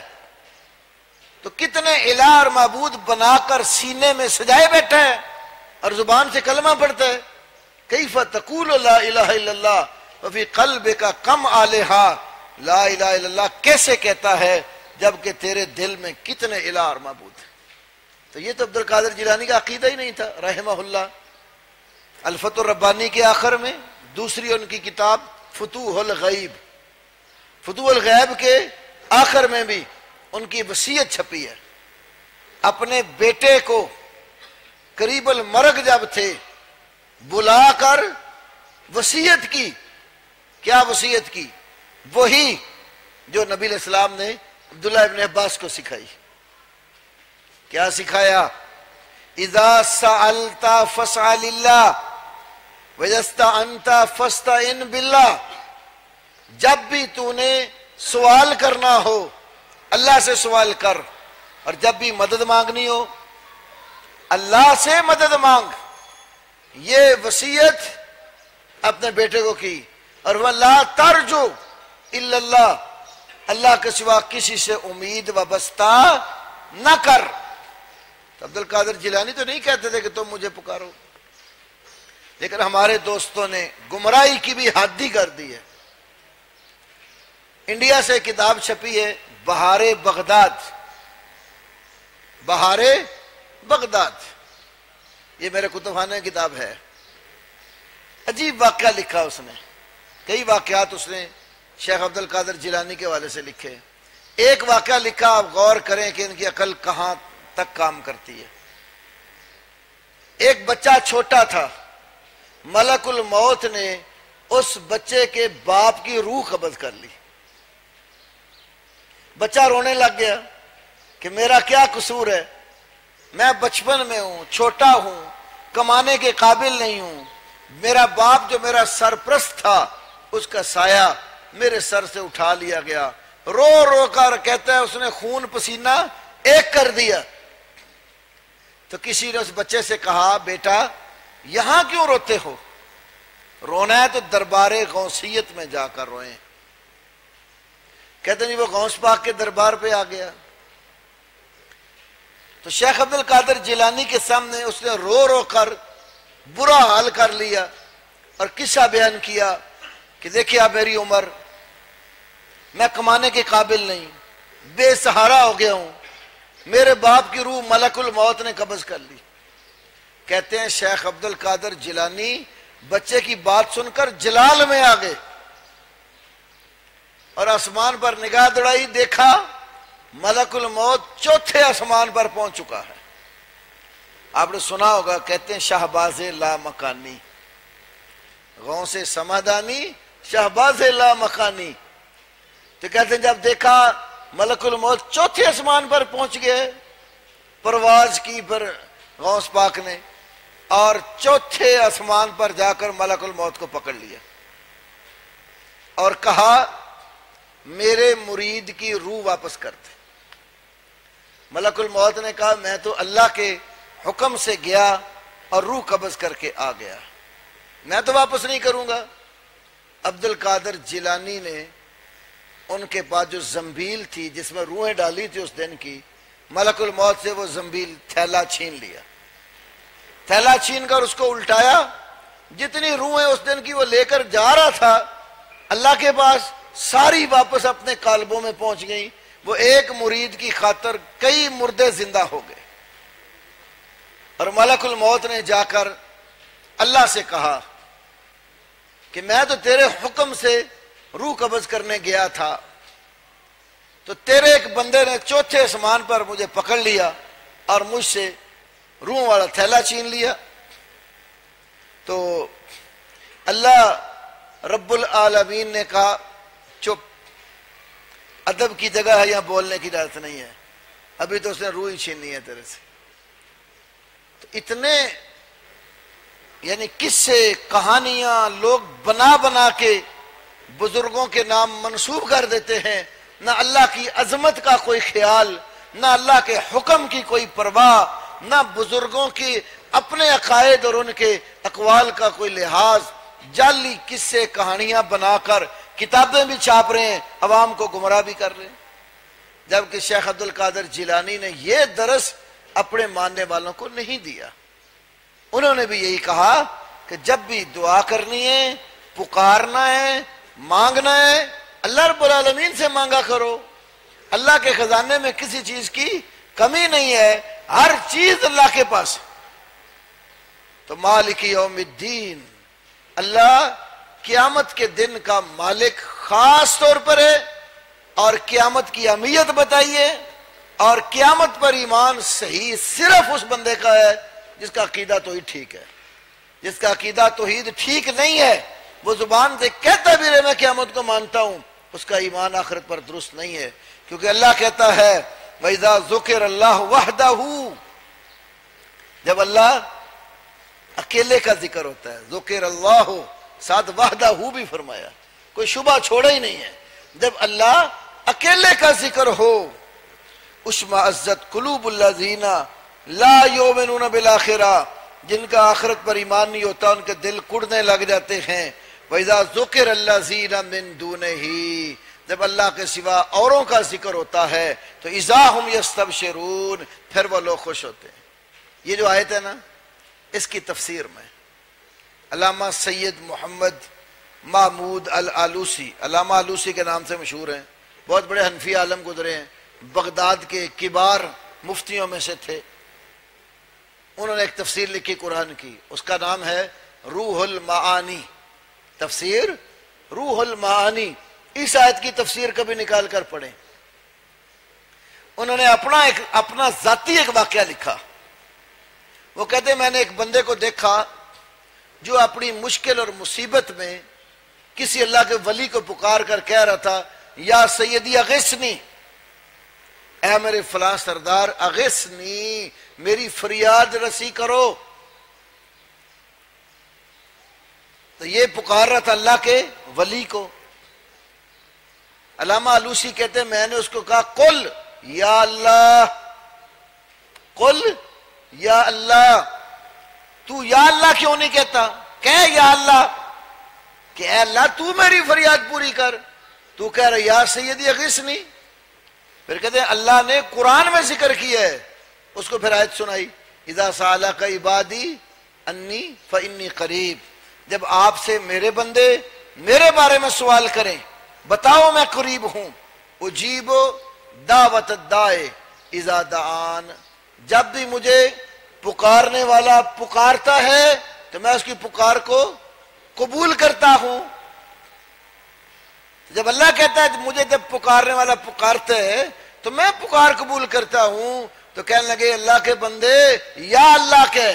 تو کتنے الہ اور معبود بنا کر سینے میں سجائے بیٹھا ہے اور زبان سے کلمہ پڑھتا ہے. کیف تقول لا الہ الا اللہ وفی قلبک کم آلہہ، لا الہ الا اللہ کیسے کہتا ہے جبکہ تیرے دل میں کتنے الہ اور معبود ہیں. تو یہ تو عبد القادر جیلانی کا عقیدہ ہی نہیں تھا رحمہ اللہ. الفتح الربانی کے آخر میں دوسری ان کی کتاب فتوح الغیب، فتوح الغیب کے آخر میں بھی ان کی وصیت چھپی ہے. اپنے بیٹے کو قریب المرگ جب تھے بلا کر وصیت کی. کیا وصیت کی؟ وہی جو نبی علیہ السلام نے عبداللہ ابن عباس کو سکھائی. کیا سکھایا؟ اذا سألت فاسأل اللہ وإذا استعنت فاستعن باللہ، جب بھی تو نے سوال کرنا ہو اللہ سے سوال کر، اور جب بھی مدد مانگنی ہو اللہ سے مدد مانگ. یہ وصیت اپنے بیٹے کو کی. اور وَلَا تَرْجُو إِلَّا اللَّهِ، اللہ کے سوا کسی سے امید وابستہ نہ کر. تو عبد القادر جیلانی تو نہیں کہتے تھے کہ تم مجھے پکارو، لیکن ہمارے دوستوں نے گمراہی کی بھی حد ہی کر دی ہے. انڈیا سے کتاب چھپی ہے بہار بغداد، بہار بغداد، یہ میرے کتب خانے کی کتاب ہے. عجیب واقعہ لکھا اس نے، کئی واقعات اس نے شیخ عبد القادر جیلانی کے حوالے سے لکھے. ایک واقعہ لکھا، آپ غور کریں کہ ان کی عقل کہاں تک کام کرتی ہے. ایک بچہ چھوٹا تھا، ملک الموت نے اس بچے کے باپ کی روح قبض کر لی. بچہ رونے لگ گیا کہ میرا کیا قصور ہے، میں بچپن میں ہوں، چھوٹا ہوں، کمانے کے قابل نہیں ہوں، میرا باپ جو میرا سرپرست تھا اس کا سایہ میرے سر سے اٹھا لیا گیا. رو رو کر کہتا ہے اس نے خون پسینہ ایک کر دیا. تو کسی نے اس بچے سے کہا بیٹا یہاں کیوں روتے ہو؟ رونا ہے تو دربار غوثیت میں جا کر روئیں. کہتے نہیں وہ غوث پاک کے دربار پہ آ گیا. تو شیخ عبد القادر جیلانی کے سامنے اس نے رو رو کر برا حال کر لیا اور قصہ بیان کیا کہ دیکھیں اب میری عمر، میں کمانے کے قابل نہیں، بے سہارا ہو گیا ہوں، میرے باپ کی روح ملک الموت نے قبض کر لی. کہتے ہیں شیخ عبد القادر جیلانی بچے کی بات سن کر جلال میں آ گئے اور آسمان پر نگاہ دوڑائی، دیکھا ملک الموت چوتھے آسمان پر پہنچ چکا ہے. آپ نے سنا ہوگا، کہتے ہیں شہباز لا مکانی، غوث سمادانی شہباز لا مکانی. تو کہتے ہیں جب دیکھا ملک الموت چوتھے آسمان پر پہنچ گئے، پرواز کی پھر غوث پاک نے اور چوتھے آسمان پر جا کر ملک الموت کو پکڑ لیا اور کہا میرے مرید کی روح واپس کر دے. ملک الموت نے کہا میں تو اللہ کے حکم سے گیا اور روح قبض کر کے آ گیا، میں تو واپس نہیں کروں گا. عبد القادر جیلانی نے ان کے پاس جو زنبیل تھی جس میں روحیں ڈالی تھی اس دن کی، ملک الموت سے وہ زنبیل تھیلا چھین لیا، تھیلا چھین کر اس کو الٹایا، جتنی روحیں اس دن کی وہ لے کر جا رہا تھا اللہ کے پاس ساری واپس اپنے قالبوں میں پہنچ گئیں۔ وہ ایک مرید کی خاطر کئی مردے زندہ ہو گئے، اور ملک الموت نے جا کر اللہ سے کہا کہ میں تو تیرے حکم سے روح قبض کرنے گیا تھا، تو تیرے ایک بندے نے چوتھے آسمان پر مجھے پکڑ لیا اور مجھ سے روح والا تھیلا چھین لیا۔ تو اللہ رب العالمین نے کہا چپ، ادب کی جگہ ہے، یہاں بولنے کی اجازت نہیں ہے، ابھی تو اس نے روح ہی چھینی ہے تیرے سے۔ تو اتنے یعنی قصے کہانیاں لوگ بنا بنا کے بزرگوں کے نام منسوب کر دیتے ہیں، نہ اللہ کی عظمت کا کوئی خیال، نہ اللہ کے حکم کی کوئی پرواہ، نہ بزرگوں کی اپنے عقائد اور ان کے اقوال کا کوئی لحاظ، جعلی قصے کہانیاں بنا کر کتابیں بھی چھاپ رہے ہیں، عوام کو گمراہ بھی کر رہے ہیں۔ جبکہ شیخ عبد القادر جیلانی نے یہ درس اپنے ماننے والوں کو نہیں دیا۔ انہوں نے بھی یہی کہا کہ جب بھی دعا کرنی ہے، پکارنا ہے، مانگنا ہے، اللہ رب العالمین سے مانگا کرو، اللہ کے خزانے میں کسی چیز کی کمی نہیں ہے، ہر چیز اللہ کے پاس ہے۔ تو مالک یوم الدین، اللہ قیامت کے دن کا مالک خاص طور پر ہے، اور قیامت کی اہمیت بتائیے، اور قیامت پر ایمان صحیح صرف اس بندے کا ہے جس کا عقیدہ توحید ٹھیک ہے۔ جس کا عقیدہ توحید ٹھیک نہیں ہے، وہ زبان سے کہتا بھی رہے میں قیامت کو مانتا ہوں، اس کا ایمان آخرت پر درست نہیں ہے، کیونکہ اللہ کہتا ہے وَإِذَا ذُكِرَ اللَّهُ وَحْدَهُ، جب اللہ اکیلے کا ذکر ہوتا ہے، ذکر اللہ ساتھ وحدہ بھی فرمایا، کوئی شبہ چھوڑا ہی نہیں ہے، جب اللہ اکیلے کا ذکر ہو، اشمئزت قلوب الذین لا یؤمنون بالآخرہ، جن کا آخرت پر ایمان نہیں ہوتا ان کے دل کڑنے لگ جاتے ہیں۔ وَإِذَا ذُكِرَ الَّذِينَ مِن دُونِهِ، جب اللہ کے سوا اوروں کا ذکر ہوتا ہے تو اِذَا هُمْ يَسْتَبْشِرُونَ، پھر وہ لوگ خوش ہوتے ہیں۔ یہ جو آیت ہے نا، اس کی تفسیر میں علامہ سید محمد محمود الآلوسی، علامہ آلوسی کے نام سے مشہور ہیں، بہت بڑے حنفی عالم گزرے ہیں، بغداد کے کبار مفتیوں میں سے تھے۔ انہوں نے ایک تفسیر لکھی قرآن کی، اس کا نام ہے روح المعانی، تفسیر روح المعانی۔ اس آیت کی تفسیر کبھی نکال کر پڑھیں۔ انہوں نے اپنا ذاتی ایک واقعہ لکھا۔ وہ کہتے ہیں میں نے ایک بندے کو دیکھا جو اپنی مشکل اور مصیبت میں کسی اللہ کے ولی کو پکار کر کہہ رہا تھا یا سیدی اغثنی، اے میرے فلاں سردار اغثنی، میری فریاد رسی کرو۔ تو یہ پکار رہا تھا اللہ کے ولی کو۔ علامہ آلوسی کہتے ہیں میں نے اس کو کہا قل یا اللہ، قل یا اللہ، تو یا اللہ کیوں نہیں کہتا؟ کہہ یا اللہ کہ اے اللہ تو میری فریاد پوری کر، تو کہہ رہا یا سیدی اغثنی۔ پھر کہتے ہیں اللہ نے قرآن میں ذکر کیا ہے، اس کو پھر آیت سنائی اذا سألک عبادی انی فانی قریب، جب آپ سے میرے بندے میرے بارے میں سوال کریں بتاؤ میں قریب ہوں، اجیب دعوت الداع اذا دعان، جب بھی مجھے پکارنے والا پکارتا ہے تو میں اس کی پکار کو قبول کرتا ہوں۔ جب اللہ کہتا ہے مجھے جب پکارنے والا پکارتا ہے تو میں پکار قبول کرتا ہوں، تو کہنے لگے اللہ کے بندے یا اللہ کے۔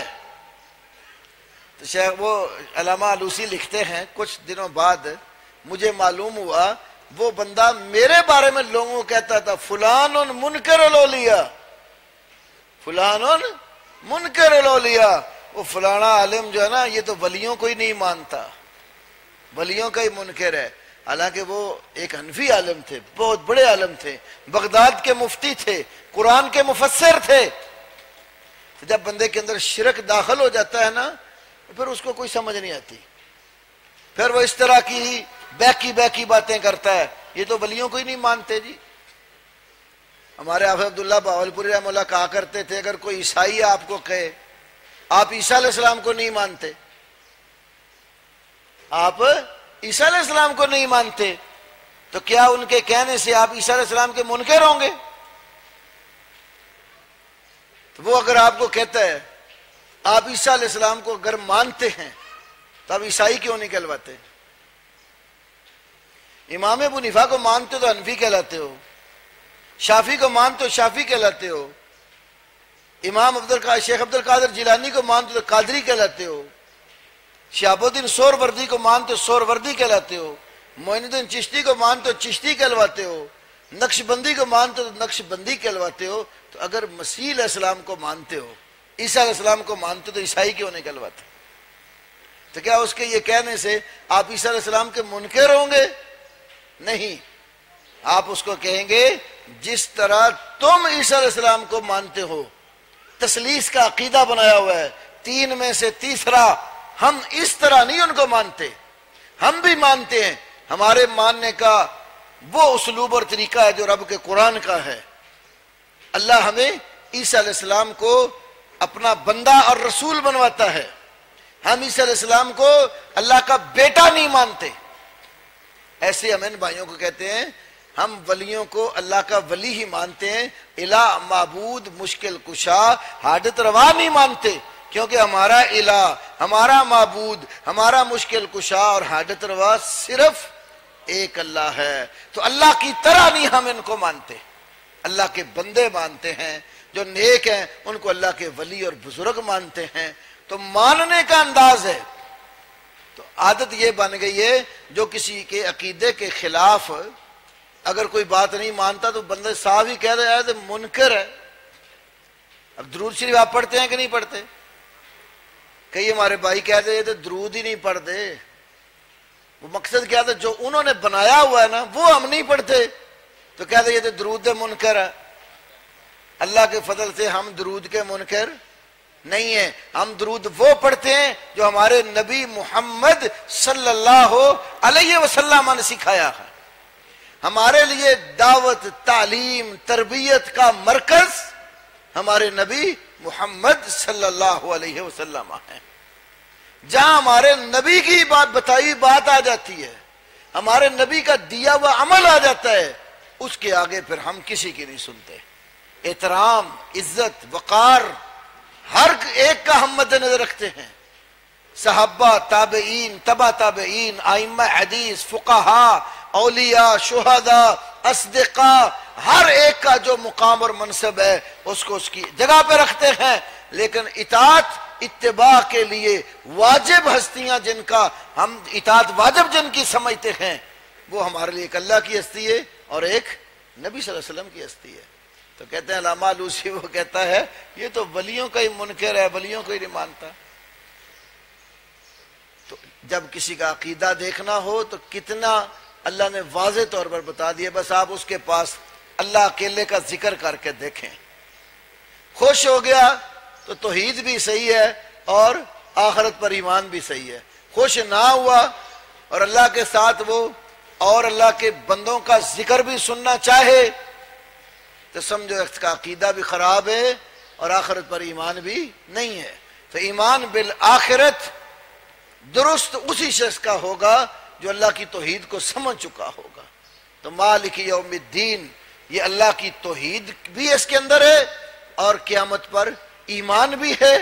تو شیخ وہ علامہ آلوسی لکھتے ہیں کچھ دنوں بعد مجھے معلوم ہوا وہ بندہ میرے بارے میں لوگوں کو کہتا تھا فلان منکر الاولیاء، فلان منکر الاولیاء، وہ فلانا عالم جو ہے نا یہ تو ولیوں کو ہی نہیں مانتا، ولیوں کا ہی منکر ہے۔ حالانکہ وہ ایک حنفی عالم تھے، بہت بڑے عالم تھے، بغداد کے مفتی تھے، قرآن کے مفسر تھے۔ جب بندے کے اندر شرک داخل ہو جاتا ہے نا پھر اس کو کوئی سمجھ نہیں آتی، پھر وہ اس طرح کی بیکی باتیں کرتا ہے، یہ تو ولیوں کو ہی نہیں مانتے جی۔ ہمارے حافظ عبداللہ باولپوری رحمہ اللہ کہا کرتے تھے اگر کوئی عیسائی آپ کو کہے آپ عیسیٰ علیہ السلام کو نہیں مانتے، آپ عیسیٰ علیہ السلام کو نہیں مانتے، تو کیا ان کے کہنے سے آپ عیسیٰ علیہ السلام کے منکر ہوں گے؟ تو وہ اگر آپ کو کہتا ہے آپ عیسیٰ علیہ السلام کو اگر مانتے ہیں تو آپ عیسائی کیوں نہیں کہلواتے؟ امام ابو حنیفہ کو مانتے تو حنفی کہلاتے ہو، شافعی کو مانتے ہو شافعی کہلاتے ہو، امام شیخ عبد القادر جیلانی کو مانتے تو قادری کہلاتے ہو، شہاب الدین سہروردی کو مانتے ہو سہروردی کہلاتے ہو، معین الدین چشتی کو مانتے ہو چشتی کہلواتے ہو، نقش بندی کو مانتے ہو تو نقش بندی کہلواتے ہو۔ تو اگر مسیح علیہ السلام کو مانتے ہو، عیسیٰ علیہ السلام کو مانتے ہو تو عیسائی کیوں نہیں کہلواتے؟ تو کیا اس کے یہ کہنے سے آپ عیسیٰ علیہ السلام کے منکر ہوں گے؟ نہیں، آپ اس کو کہیں گے جس طرح تم عیسیٰ علیہ السلام کو مانتے ہو، تثلیث کا عقیدہ بنایا ہوا ہے، تین میں سے تیسرا، ہم اس طرح نہیں ان کو مانتے، ہم بھی مانتے ہیں، ہمارے ماننے کا وہ اسلوب اور طریقہ ہے جو رب کے قرآن کا ہے۔ اللہ ہمیں عیسیٰ علیہ السلام کو اپنا بندہ اور رسول بنواتا ہے، ہم عیسیٰ علیہ السلام کو اللہ کا بیٹا نہیں مانتے۔ ایسے ہم ان بھائیوں کو کہتے ہیں ہم ولیوں کو اللہ کا ولی ہی مانتے ہیں، الہ معبود مشکل کشا حاجت روا نہیں مانتے، کیونکہ ہمارا الہ، ہمارا معبود، ہمارا مشکل کشا اور حاجت روا صرف ایک اللہ ہے۔ تو اللہ کی طرح نہیں ہم ان کو مانتے، اللہ کے بندے مانتے ہیں، جو نیک ہیں ان کو اللہ کے ولی اور بزرگ مانتے ہیں۔ تو ماننے کا انداز ہے، تو عادت یہ بن گئی ہے جو کسی کے عقیدے کے خلاف اگر کوئی بات نہیں مانتا تو بندے صاحب ہی کہہ رہے ہیں منکر ہے۔ اب درود شریف آپ پڑھتے ہیں کہ نہیں پڑھتے؟ کئی ہمارے بھائی کہتے ہیں درود ہی نہیں پڑھتے، وہ مقصد کیا تھا جو انہوں نے بنایا ہوا ہے نا وہ ہم نہیں پڑھتے، تو کہتے ہیں یہ درود منکر ہے۔ اللہ کے فضل سے ہم درود کے منکر نہیں ہیں، ہم درود وہ پڑھتے ہیں جو ہمارے نبی محمد صلی اللہ علیہ وسلم نے سکھایا ہے۔ ہمارے لیے دعوت، تعلیم، تربیت کا مرکز ہمارے نبی محمد صلی اللہ علیہ وسلم ہے۔ جہاں ہمارے نبی کی بات بتائی بات آ جاتی ہے، ہمارے نبی کا دیا ہوا عمل آ جاتا ہے، اس کے آگے پھر ہم کسی کی نہیں سنتے۔ احترام، عزت، وقار ہر ایک کا ہم مد نظر رکھتے ہیں، صحابہ، تابعین، تبع تابعین، ائمہ حدیث، فقہاء، اولیاء، شہداء، اصدقاء، ہر ایک کا جو مقام اور منصب ہے اس کو اس کی جگہ پہ رکھتے ہیں، لیکن اطاعت اتباع کے لیے واجب ہستیاں جن کا ہم اطاعت واجب جن کی سمجھتے ہیں وہ ہمارے لیے ایک اللہ کی ہستی ہے اور ایک نبی صلی اللہ علیہ وسلم کی ہستی ہے۔ تو کہتے ہیں علامہ آلوسی وہ کہتا ہے یہ تو ولیوں کا ہی منکر ہے، ولیوں کو ہی نہیں مانتا۔ تو جب کسی کا عقیدہ دیکھنا ہو تو کتنا اللہ نے واضح طور پر بتا دیا، بس آپ اس کے پاس اللہ اکیلے کا ذکر کر کے دیکھیں، خوش ہو گیا تو توحید بھی صحیح ہے اور آخرت پر ایمان بھی صحیح ہے، خوش نہ ہوا اور اللہ کے ساتھ وہ اور اللہ کے بندوں کا ذکر بھی سننا چاہے تو سمجھو اس کا عقیدہ بھی خراب ہے اور آخرت پر ایمان بھی نہیں ہے۔ تو ایمان بالآخرت درست اسی شخص کا ہوگا جو اللہ کی توحید کو سمجھ چکا ہوگا۔ تو مالک یوم الدین، یہ اللہ کی توحید بھی اس کے اندر ہے اور قیامت پر ایمان بھی ہے،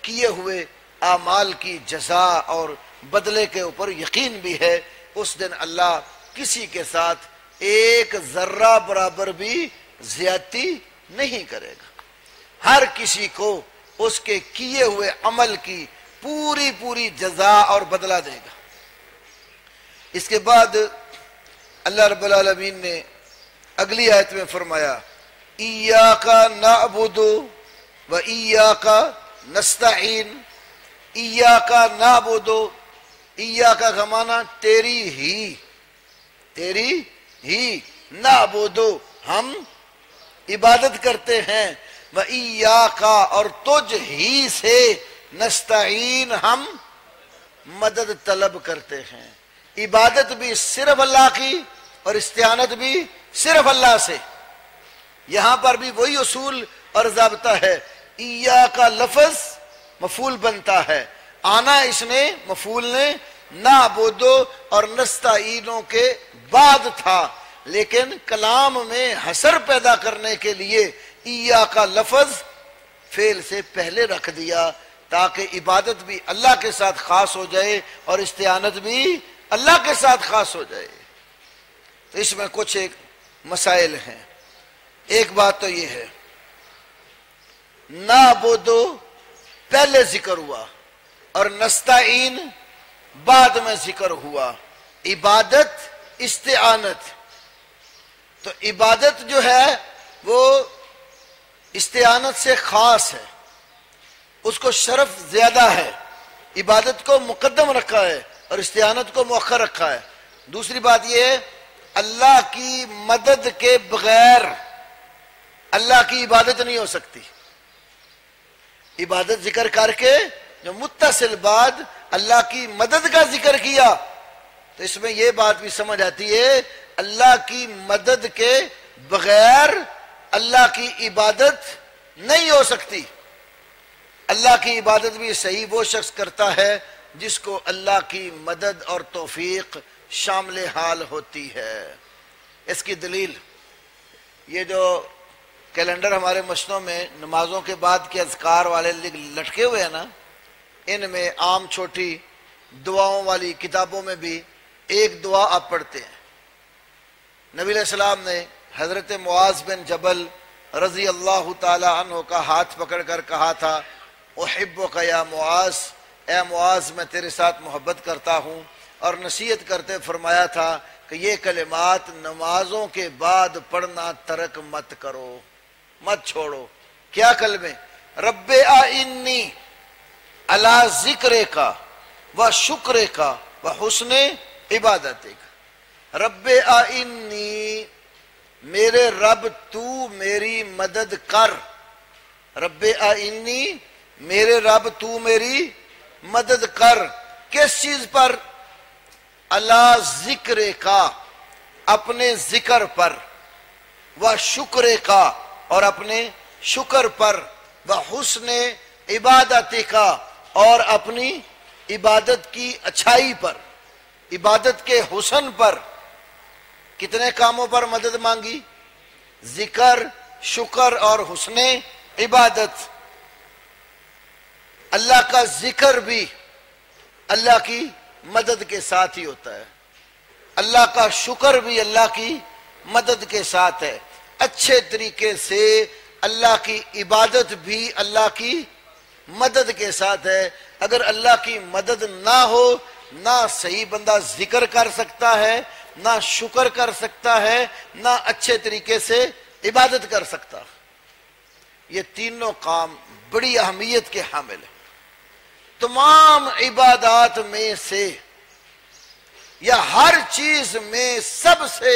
کیے ہوئے اعمال کی جزا اور بدلے کے اوپر یقین بھی ہے۔ اس دن اللہ کسی کے ساتھ ایک ذرہ برابر بھی زیادتی نہیں کرے گا، ہر کسی کو اس کے کیے ہوئے عمل کی پوری پوری جزا اور بدلہ دے گا۔ اس کے بعد اللہ رب العالمین نے اگلی آیت میں فرمایا ایاک نعبد و ایاک نستعین۔ ایاک نعبد، ایاک کا معنی تیری ہی، نعبد ہم عبادت کرتے ہیں، و ایاک اور تجھ ہی سے، نستعین ہم مدد طلب کرتے ہیں۔ عبادت بھی صرف اللہ کی اور استعانت بھی صرف اللہ سے. یہاں پر بھی وہی اصول اور ضابطہ ہے. ایا کا لفظ مفعول بنتا ہے, آنا اس نے مفعول نے نعبدو اور نستعینوں کے بعد تھا, لیکن کلام میں حصر پیدا کرنے کے لیے ایا کا لفظ فعل سے پہلے رکھ دیا تاکہ عبادت بھی اللہ کے ساتھ خاص ہو جائے اور استعانت بھی اللہ کے ساتھ خاص ہو جائے. تو اس میں کچھ ایک مسائل ہیں. ایک بات تو یہ ہے, نعبدو پہلے ذکر ہوا اور نستعین بعد میں ذکر ہوا. عبادت استعانت, تو عبادت جو ہے وہ استعانت سے خاص ہے, اس کو شرف زیادہ ہے. عبادت کو مقدم رکھا ہے اور استعانت کو مؤخر رکھا ہے. دوسری بات یہ ہے, اللہ کی مدد کے بغیر اللہ کی عبادت نہیں ہو سکتی. عبادت ذکر کر کے جو متصل بعد اللہ کی مدد کا ذکر کیا تو اس میں یہ بات بھی سمجھ آتی ہے اللہ کی مدد کے بغیر اللہ کی عبادت نہیں ہو سکتی. اللہ کی عبادت بھی صحیح وہ شخص کرتا ہے جس کو اللہ کی مدد اور توفیق شامل حال ہوتی ہے. اس کی دلیل یہ جو کیلنڈر ہمارے مسجدوں میں نمازوں کے بعد کے اذکار والے لٹکے ہوئے ہیں نا, ان میں عام چھوٹی دعاؤں والی کتابوں میں بھی ایک دعا آپ پڑھتے ہیں. نبی علیہ السلام نے حضرت معاذ بن جبل رضی اللہ تعالی عنہ کا ہاتھ پکڑ کر کہا تھا, احبک یا معاذ, اے معاذ میں تیرے ساتھ محبت کرتا ہوں, اور نصیحت کرتے فرمایا تھا کہ یہ کلمات نمازوں کے بعد پڑھنا ترک مت کرو, مت چھوڑو. کیا کلمے؟ رب اعنی علی ذکر کا و شکر کا و حسن عبادت کا. رب اعنی, میرے رب تو میری مدد کر. رب اعنی, میرے رب تو میری مدد کر. کس چیز پر؟ اللہ ذکر کا, اپنے ذکر پر, و شکر کا, اور اپنے شکر پر, و حسن عبادت کا, اور اپنی عبادت کی اچھائی پر, عبادت کے حسن پر. کتنے کاموں پر مدد مانگی؟ ذکر, شکر اور حسن عبادت. اللہ کا ذکر بھی اللہ کی مدد کے ساتھ ہی ہوتا ہے, اللہ کا شکر بھی اللہ کی مدد کے ساتھ ہے. اچھے طریقے سے اللہ کی عبادت بھی اللہ کی مدد کے ساتھ ہے. اگر اللہ کی مدد نہ ہو نہ صحیح بندہ ذکر کر سکتا ہے, نہ شکر کر سکتا ہے, نہ اچھے طریقے سے عبادت کر سکتا. یہ تینوں کام بڑی اہمیت کے حامل ہیں. تمام عبادات میں سے یا ہر چیز میں سب سے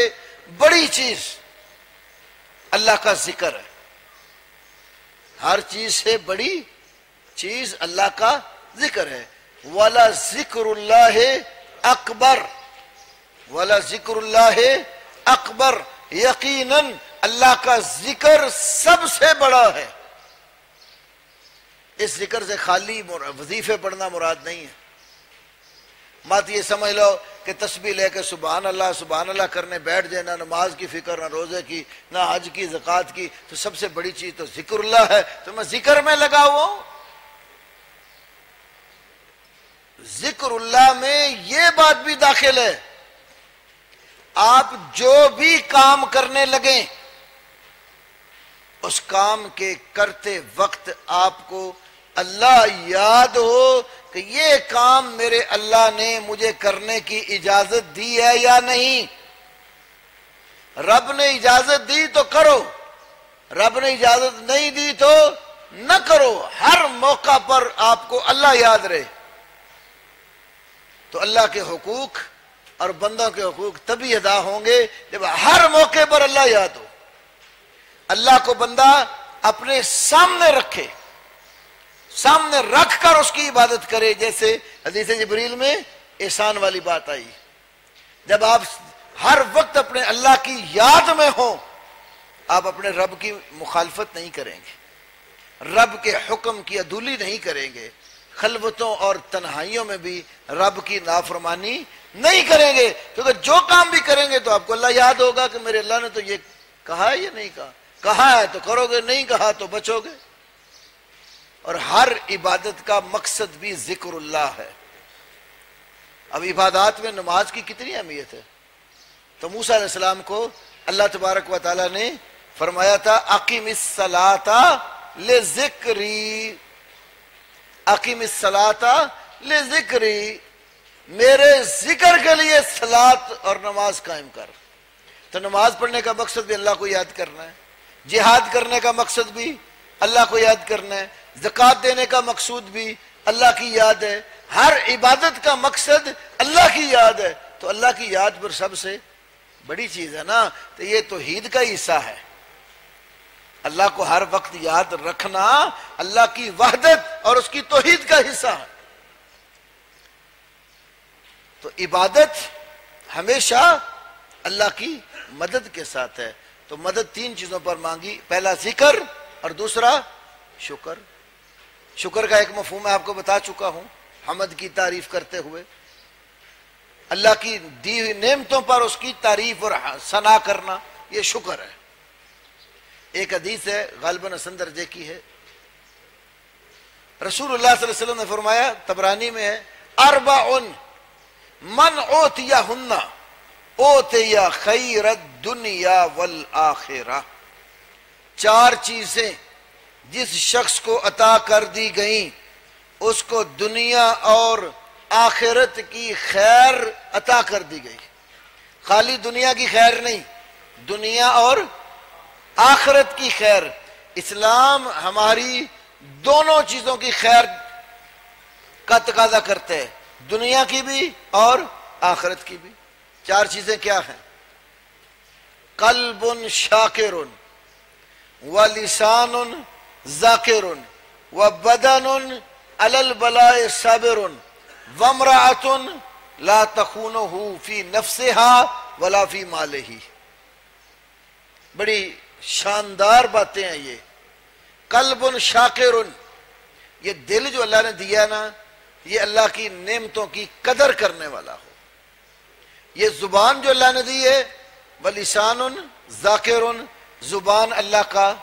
بڑی چیز اللہ کا ذکر ہے. ہر چیز سے بڑی چیز اللہ کا ذکر ہے. وَلَا ذِكْرُ اللَّهِ اکبر, وَلَا ذِكْرُ اللَّهِ اکبر, یقیناً اللہ کا ذکر سب سے بڑا ہے. اس ذکر سے خالی وظیفے پڑھنا مراد نہیں ہے. مت یہ سمجھ لو کہ تسبیح لے کے سبحان اللہ کرنے بیٹھ جائے, نہ نماز کی فکر, نہ روزے کی, نہ حج کی, زکوٰۃ کی, تو سب سے بڑی چیز تو ذکر اللہ ہے, تو میں ذکر میں لگا ہوا ہوں. ذکر اللہ میں یہ بات بھی داخل ہے, آپ جو بھی کام کرنے لگیں اس کام کے کرتے وقت آپ کو اللہ یاد ہو کہ یہ کام میرے اللہ نے مجھے کرنے کی اجازت دی ہے یا نہیں. رب نے اجازت دی تو کرو, رب نے اجازت نہیں دی تو نہ کرو. ہر موقع پر آپ کو اللہ یاد رہے. تو اللہ کے حقوق اور بندوں کے حقوق تبھی ادا ہوں گے جب ہر موقع پر اللہ یاد ہو. اللہ کو بندہ اپنے سامنے رکھے, سامنے رکھ کر اس کی عبادت کرے. جیسے حدیث جبریل میں احسان والی بات آئی, جب آپ ہر وقت اپنے اللہ کی یاد میں ہوں، آپ اپنے رب کی مخالفت نہیں کریں گے، رب کے حکم کی عدولی نہیں کریں گے، خلوتوں اور تنہائیوں میں بھی رب کی نافرمانی نہیں کریں گے، کیونکہ جو کام بھی کریں گے تو آپ کو اللہ یاد ہوگا کہ میرے اللہ نے تو یہ کہا ہے یا نہیں کہا، کہا ہے تو کرو گے، نہیں کہا تو بچو گے۔ اور ہر عبادت کا مقصد بھی ذکر اللہ ہے۔ اب عبادات میں نماز کی کتنی اہمیت ہے، تو موسیٰ علیہ السلام کو اللہ تبارک و تعالیٰ نے فرمایا تھا اقیم الصلاۃ لذکری، اقیم الصلاۃ لذکری، میرے ذکر کے لیے صلاۃ اور نماز قائم کر۔ تو نماز پڑھنے کا مقصد بھی اللہ کو یاد کرنا ہے، جہاد کرنے کا مقصد بھی اللہ کو یاد کرنا ہے، زکوٰۃ دینے کا مقصود بھی اللہ کی یاد ہے، ہر عبادت کا مقصد اللہ کی یاد ہے۔ تو اللہ کی یاد پر سب سے بڑی چیز ہے نا، تو یہ توحید کا حصہ ہے۔ اللہ کو ہر وقت یاد رکھنا اللہ کی وحدت اور اس کی توحید کا حصہ ہے۔ تو عبادت ہمیشہ اللہ کی مدد کے ساتھ ہے۔ تو مدد تین چیزوں پر مانگی، پہلا ذکر اور دوسرا شکر۔ شکر کا ایک مفہوم میں آپ کو بتا چکا ہوں، حمد کی تعریف کرتے ہوئے اللہ کی دی ہوئی نعمتوں پر اس کی تعریف اور ثنا کرنا، یہ شکر ہے۔ ایک حدیث ہے غالباً حسن درجے کی ہے، رسول اللہ صلی اللہ علیہ وسلم نے فرمایا، طبرانی میں ہے، اربع من اوتیہن اوتی خیر الدنیا والآخرہ، چار چیزیں جس شخص کو عطا کر دی گئیں اس کو دنیا اور آخرت کی خیر عطا کر دی گئی۔ خالی دنیا کی خیر نہیں، دنیا اور آخرت کی خیر۔ اسلام ہماری دونوں چیزوں کی خیر کا تقاضا کرتے ہیں، دنیا کی بھی اور آخرت کی بھی۔ چار چیزیں کیا ہیں؟ قلب شاکر ولسان ذاکر وبدن علی البلاء صابر وامرأۃ لا تخونہ فی نفسها ولا فی مالہ۔ بڑی شاندار باتیں ہیں یہ۔ قلب شاکر، یہ دل جو اللہ نے دیا نا، یہ اللہ کی نعمتوں کی قدر کرنے والا ہو۔ یہ زبان جو اللہ نے دی ہے، ولسان ذاکر، زبان اللہ کا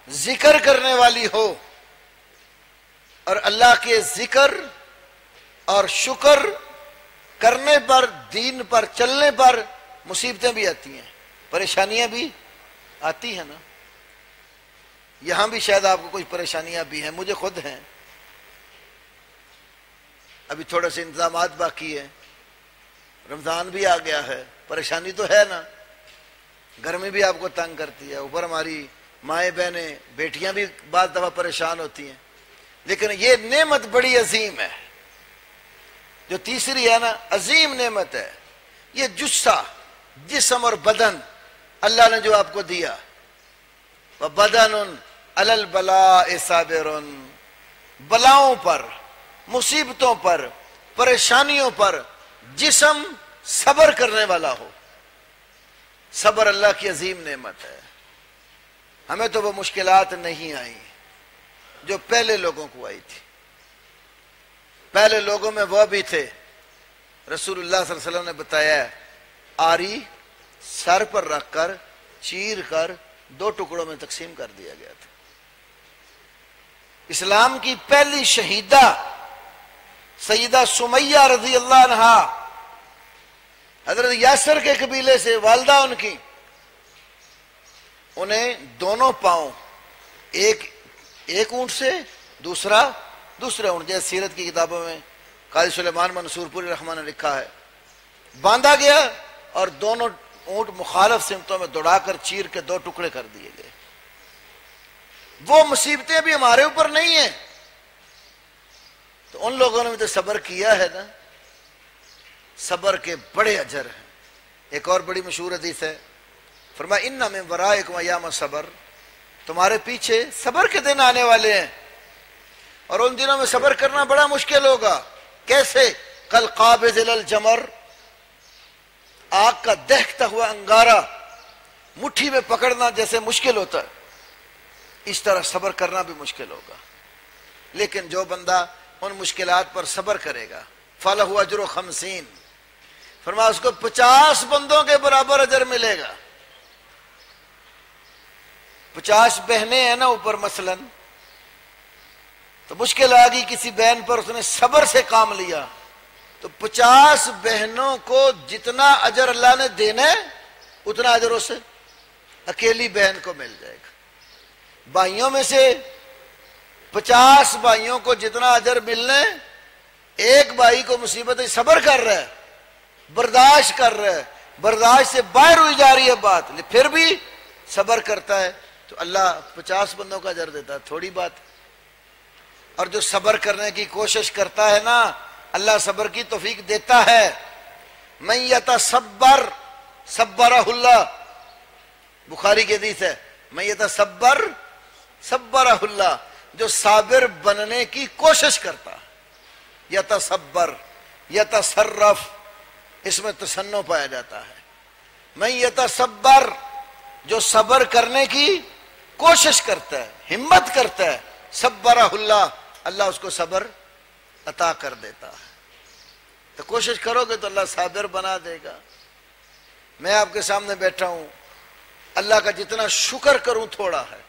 ذکر کرنے والی ہو، اور اللہ کے ذکر اور شکر کرنے پر، دین پر چلنے پر مصیبتیں بھی آتی ہیں، پریشانیاں بھی آتی ہیں نا۔ یہاں بھی شاید آپ کو کچھ پریشانیاں بھی ہیں، مجھے خود ہیں، ابھی تھوڑے سے انتظامات باقی ہیں، رمضان بھی آ گیا ہے، پریشانی تو ہے نا، گرمی بھی آپ کو تنگ کرتی ہے، اوپر ہماری مائیں بہنیں بیٹیاں بھی بعض دفعہ پریشان ہوتی ہیں، لیکن یہ نعمت بڑی عظیم ہے جو تیسری ہے نا، عظیم نعمت ہے۔ یہ جسہ، جسم اور بدن اللہ نے جو آپ کو دیا، وَبَدَنٌ عَلَى الْبَلَاءِ صَابِرٌ، بلاؤں پر، مصیبتوں پر، پریشانیوں پر جسم صبر کرنے والا ہو۔ صبر اللہ کی عظیم نعمت ہے۔ ہمیں تو وہ مشکلات نہیں آئیں جو پہلے لوگوں کو آئی تھی۔ پہلے لوگوں میں وہ بھی تھے، رسول اللہ صلی اللہ علیہ وسلم نے بتایا، آری سر پر رکھ کر چیر کر 2 ٹکڑوں میں تقسیم کر دیا گیا تھا۔ اسلام کی پہلی شہیدہ سیدہ سمیہ رضی اللہ عنہا، حضرت یاسر کے قبیلے سے والدہ ان کی، انہیں دونوں پاؤں، ایک اونٹ سے دوسرے اونٹ، جیسے سیرت کی کتابوں میں قاضی سلیمان منصور پوری رحمہ نے لکھا ہے، باندھا گیا اور دونوں اونٹ مخالف سمتوں میں دوڑا کر چیر کے 2 ٹکڑے کر دیے گئے۔ وہ مصیبتیں بھی ہمارے اوپر نہیں ہیں، تو ان لوگوں نے بھی تو صبر کیا ہے نا۔ صبر کے بڑے اجر ہیں۔ ایک اور بڑی مشہور حدیث ہے، فرمایا ان من ورائکم ایام صبر، تمہارے پیچھے صبر کے دن آنے والے ہیں، اور ان دنوں میں صبر کرنا بڑا مشکل ہوگا۔ کیسے؟ کل قابض الجمر، آگ کا دہتا ہوا انگارہ مٹھی میں پکڑنا جیسے مشکل ہوتا ہے، اس طرح صبر کرنا بھی مشکل ہوگا، لیکن جو بندہ ان مشکلات پر صبر کرے گا فَلَهُ أَجْرُ 50، فرمایا اس کو 50 بندوں کے برابر اجر ملے گا۔ 50 بہنیں ہیں نا اوپر مثلا، تو مشکل آ گئی کسی بہن پر، اس نے صبر سے کام لیا، تو 50 بہنوں کو جتنا اجر اللہ نے دینا ہے اتنا اجر اسے اکیلی بہن کو مل جائے گا۔ بھائیوں میں سے 50 بھائیوں کو جتنا اجر ملنا ہے، ایک بھائی کو مصیبت ہے، صبر کر رہا ہے، برداشت کر رہا ہے، برداشت سے باہر ہوئی جا رہی ہے بات، پھر بھی صبر کرتا ہے، تو اللہ 50 بندوں کا اجر دیتا ہے، تھوڑی بات۔ اور جو صبر کرنے کی کوشش کرتا ہے نا، اللہ صبر کی توفیق دیتا ہے۔ من یتصبر صبرہ اللہ، بخاری کی حدیث ہے، من یتصبر صبرہ اللہ، جو صابر بننے کی کوشش کرتا ہے، یتصبر یتصرف، اس میں تصنع پایا جاتا ہے۔ من یتصبر، جو صبر کرنے کی کوشش کرتا ہے، ہمت کرتا ہے، صبرہ اللہ، اللہ اس کو صبر عطا کر دیتا ہے۔ تو کوشش کرو گے تو اللہ صابر بنا دے گا۔ میں آپ کے سامنے بیٹھا ہوں، اللہ کا جتنا شکر کروں تھوڑا ہے۔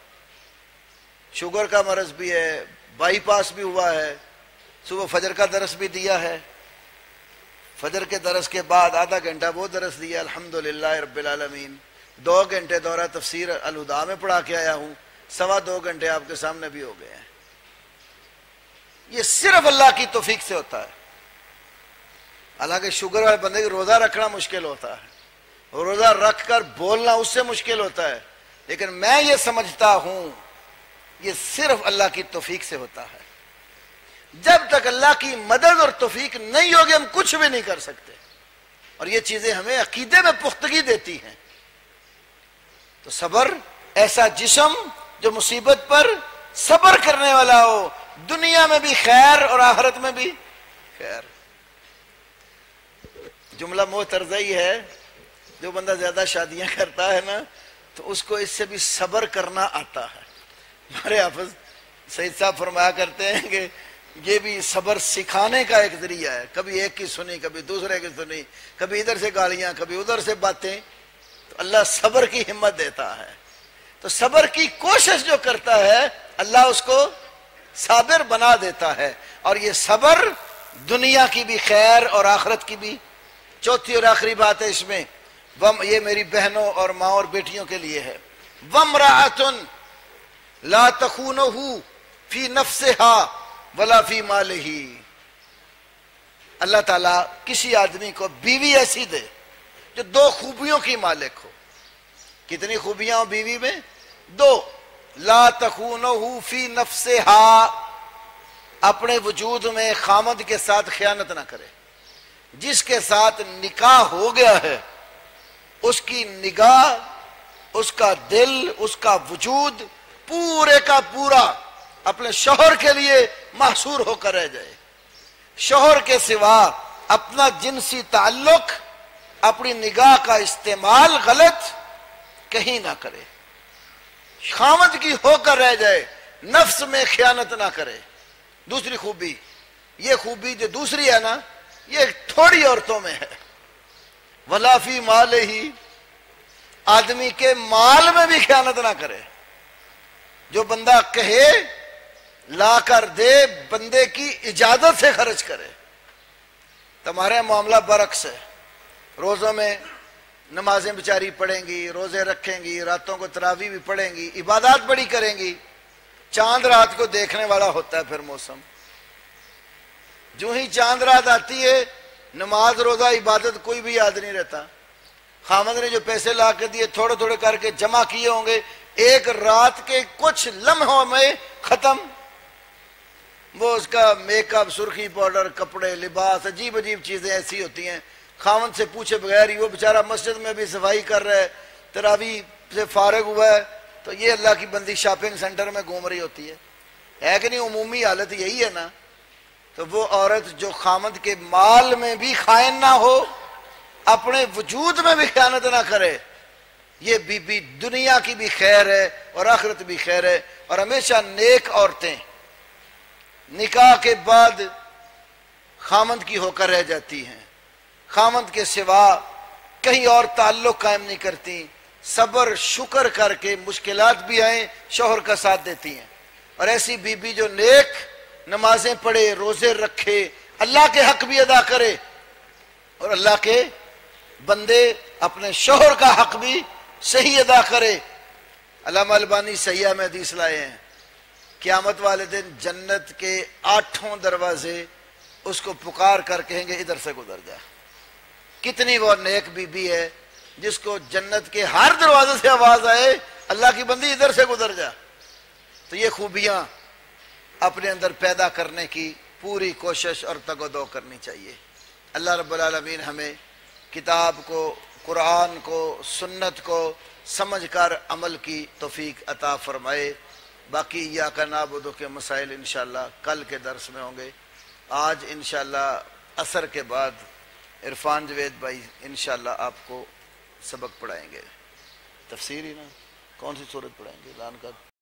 شوگر کا مرض بھی ہے، بائی پاس بھی ہوا ہے، صبح فجر کا درس بھی دیا ہے، فجر کے درس کے بعد آدھا گھنٹہ وہ درس دیا الحمدللہ رب العالمین، 2 گھنٹے دورہ تفسیر الہدیٰ میں پڑھا کے آیا ہوں، 2.25 گھنٹے آپ کے سامنے بھی ہو گئے ہیں۔ یہ صرف اللہ کی توفیق سے ہوتا ہے۔ حالانکہ شوگر والے بندے کو روزہ رکھنا مشکل ہوتا ہے، روزہ رکھ کر بولنا اس سے مشکل ہوتا ہے، لیکن میں یہ سمجھتا ہوں یہ صرف اللہ کی توفیق سے ہوتا ہے۔ جب تک اللہ کی مدد اور توفیق نہیں ہوگی ہم کچھ بھی نہیں کر سکتے، اور یہ چیزیں ہمیں عقیدے میں پختگی دیتی ہیں۔ تو صبر ایسا جسم جو مصیبت پر صبر کرنے والا ہو، دنیا میں بھی خیر اور آخرت میں بھی خیر۔ جملہ موترزئی ہے، جو بندہ زیادہ شادیاں کرتا ہے نا تو اس کو اس سے بھی صبر کرنا آتا ہے۔ ہمارے حافظ سید صاحب فرمایا کرتے ہیں کہ یہ بھی صبر سکھانے کا ایک ذریعہ ہے، کبھی ایک کی سنی، کبھی دوسرے کی سنی، کبھی ادھر سے گالیاں، کبھی ادھر سے باتیں، تو اللہ صبر کی ہمت دیتا ہے۔ تو صبر کی کوشش جو کرتا ہے اللہ اس کو صابر بنا دیتا ہے، اور یہ صبر دنیا کی بھی خیر اور آخرت کی بھی۔ چوتھی اور آخری بات ہے اس میں، یہ میری بہنوں اور ماں اور بیٹیوں کے لیے ہے، وَامْرَأَةٌ لَا تَخُونُهُ فِي نَفْسِهَا وَلَا فِي مَالِهِ۔ اللہ تعالیٰ کسی آدمی کو بیوی ایسی دے جو 2 خوبیوں کی مالک ہو۔ کتنی خوبیاں ہو بیوی میں؟ 2۔ لا تخونہ فی نفسہا، اپنے وجود میں خامد کے ساتھ خیانت نہ کرے۔ جس کے ساتھ نکاح ہو گیا ہے اس کی نگاہ، اس کا دل، اس کا وجود پورے کا پورا اپنے شوہر کے لیے محصور ہو کر رہ جائے۔ شوہر کے سوا اپنا جنسی تعلق، اپنی نگاہ کا استعمال غلط کہیں نہ کرے، خامد کی ہو کر رہ جائے، نفس میں خیانت نہ کرے۔ دوسری خوبی، یہ خوبی جو دوسری ہے نا یہ تھوڑی عورتوں میں ہے، وَلَا فِي مَالِهِ، آدمی کے مال میں بھی خیانت نہ کرے۔ جو بندہ کہے لا کر دے، بندے کی اجازت سے خرچ کرے۔ تمہارے معاملہ برعکس ہے، روزوں میں نمازیں بیچاری پڑھیں گی، روزے رکھیں گی، راتوں کو تراویح بھی پڑھیں گی، عبادات بڑی کریں گی، چاند رات کو دیکھنے والا ہوتا ہے پھر موسم۔ جو ہی چاند رات آتی ہے نماز روزہ عبادت کوئی بھی یاد نہیں رہتا۔ خامد نے جو پیسے لا کے دیے تھوڑے تھوڑے کر کے جمع کیے ہوں گے، ایک رات کے کچھ لمحوں میں ختم۔ وہ اس کا میک اپ، سرخی پاؤڈر، کپڑے، لباس، عجیب عجیب چیزیں ایسی ہوتی ہیں، خامد سے پوچھے بغیر ہی وہ بیچارہ مسجد میں بھی صفائی کر رہا ہے، تراویح سے فارغ ہوا ہے، تو یہ اللہ کی بندی شاپنگ سینٹر میں گھوم رہی ہوتی ہے کہ نہیں؟ عمومی حالت یہی ہے نا۔ تو وہ عورت جو خامد کے مال میں بھی خائن نہ ہو اپنے وجود میں بھی خیانت نہ کرے، یہ بی بی دنیا کی بھی خیر ہے اور آخرت بھی خیر ہے۔ اور ہمیشہ نیک عورتیں نکاح کے بعد خامند کی ہو کر رہ جاتی ہیں، خامند کے سوا کہیں اور تعلق قائم نہیں کرتی، صبر شکر کر کے مشکلات بھی آئیں شوہر کا ساتھ دیتی ہیں۔ اور ایسی بی بی جو نیک نمازیں پڑھے، روزے رکھے، اللہ کے حق بھی ادا کرے اور اللہ کے بندے اپنے شوہر کا حق بھی صحیح ادا کرے۔ علامہ البانی صحیحہ میں حدیث لائے ہیں، قیامت والے دن جنت کے 8 دروازے اس کو پکار کر کہیں گے ادھر سے گزر جا۔ کتنی وہ نیک بی بی ہے جس کو جنت کے ہر دروازے سے آواز آئے اللہ کی بندی ادھر سے گزر جا۔ تو یہ خوبیاں اپنے اندر پیدا کرنے کی پوری کوشش اور تگ و دو کرنی چاہیے۔ اللہ رب العالمین ہمیں کتاب کو، قرآن کو، سنت کو سمجھ کر عمل کی توفیق عطا فرمائے۔ باقی ایاک نعبد کے مسائل انشاءاللہ کل کے درس میں ہوں گے۔ آج انشاءاللہ عصر کے بعد عرفان جوید بھائی انشاءاللہ آپ کو سبق پڑھائیں گے، تفسیر ہی نا، کون سی سورت پڑھائیں گے اعلان کر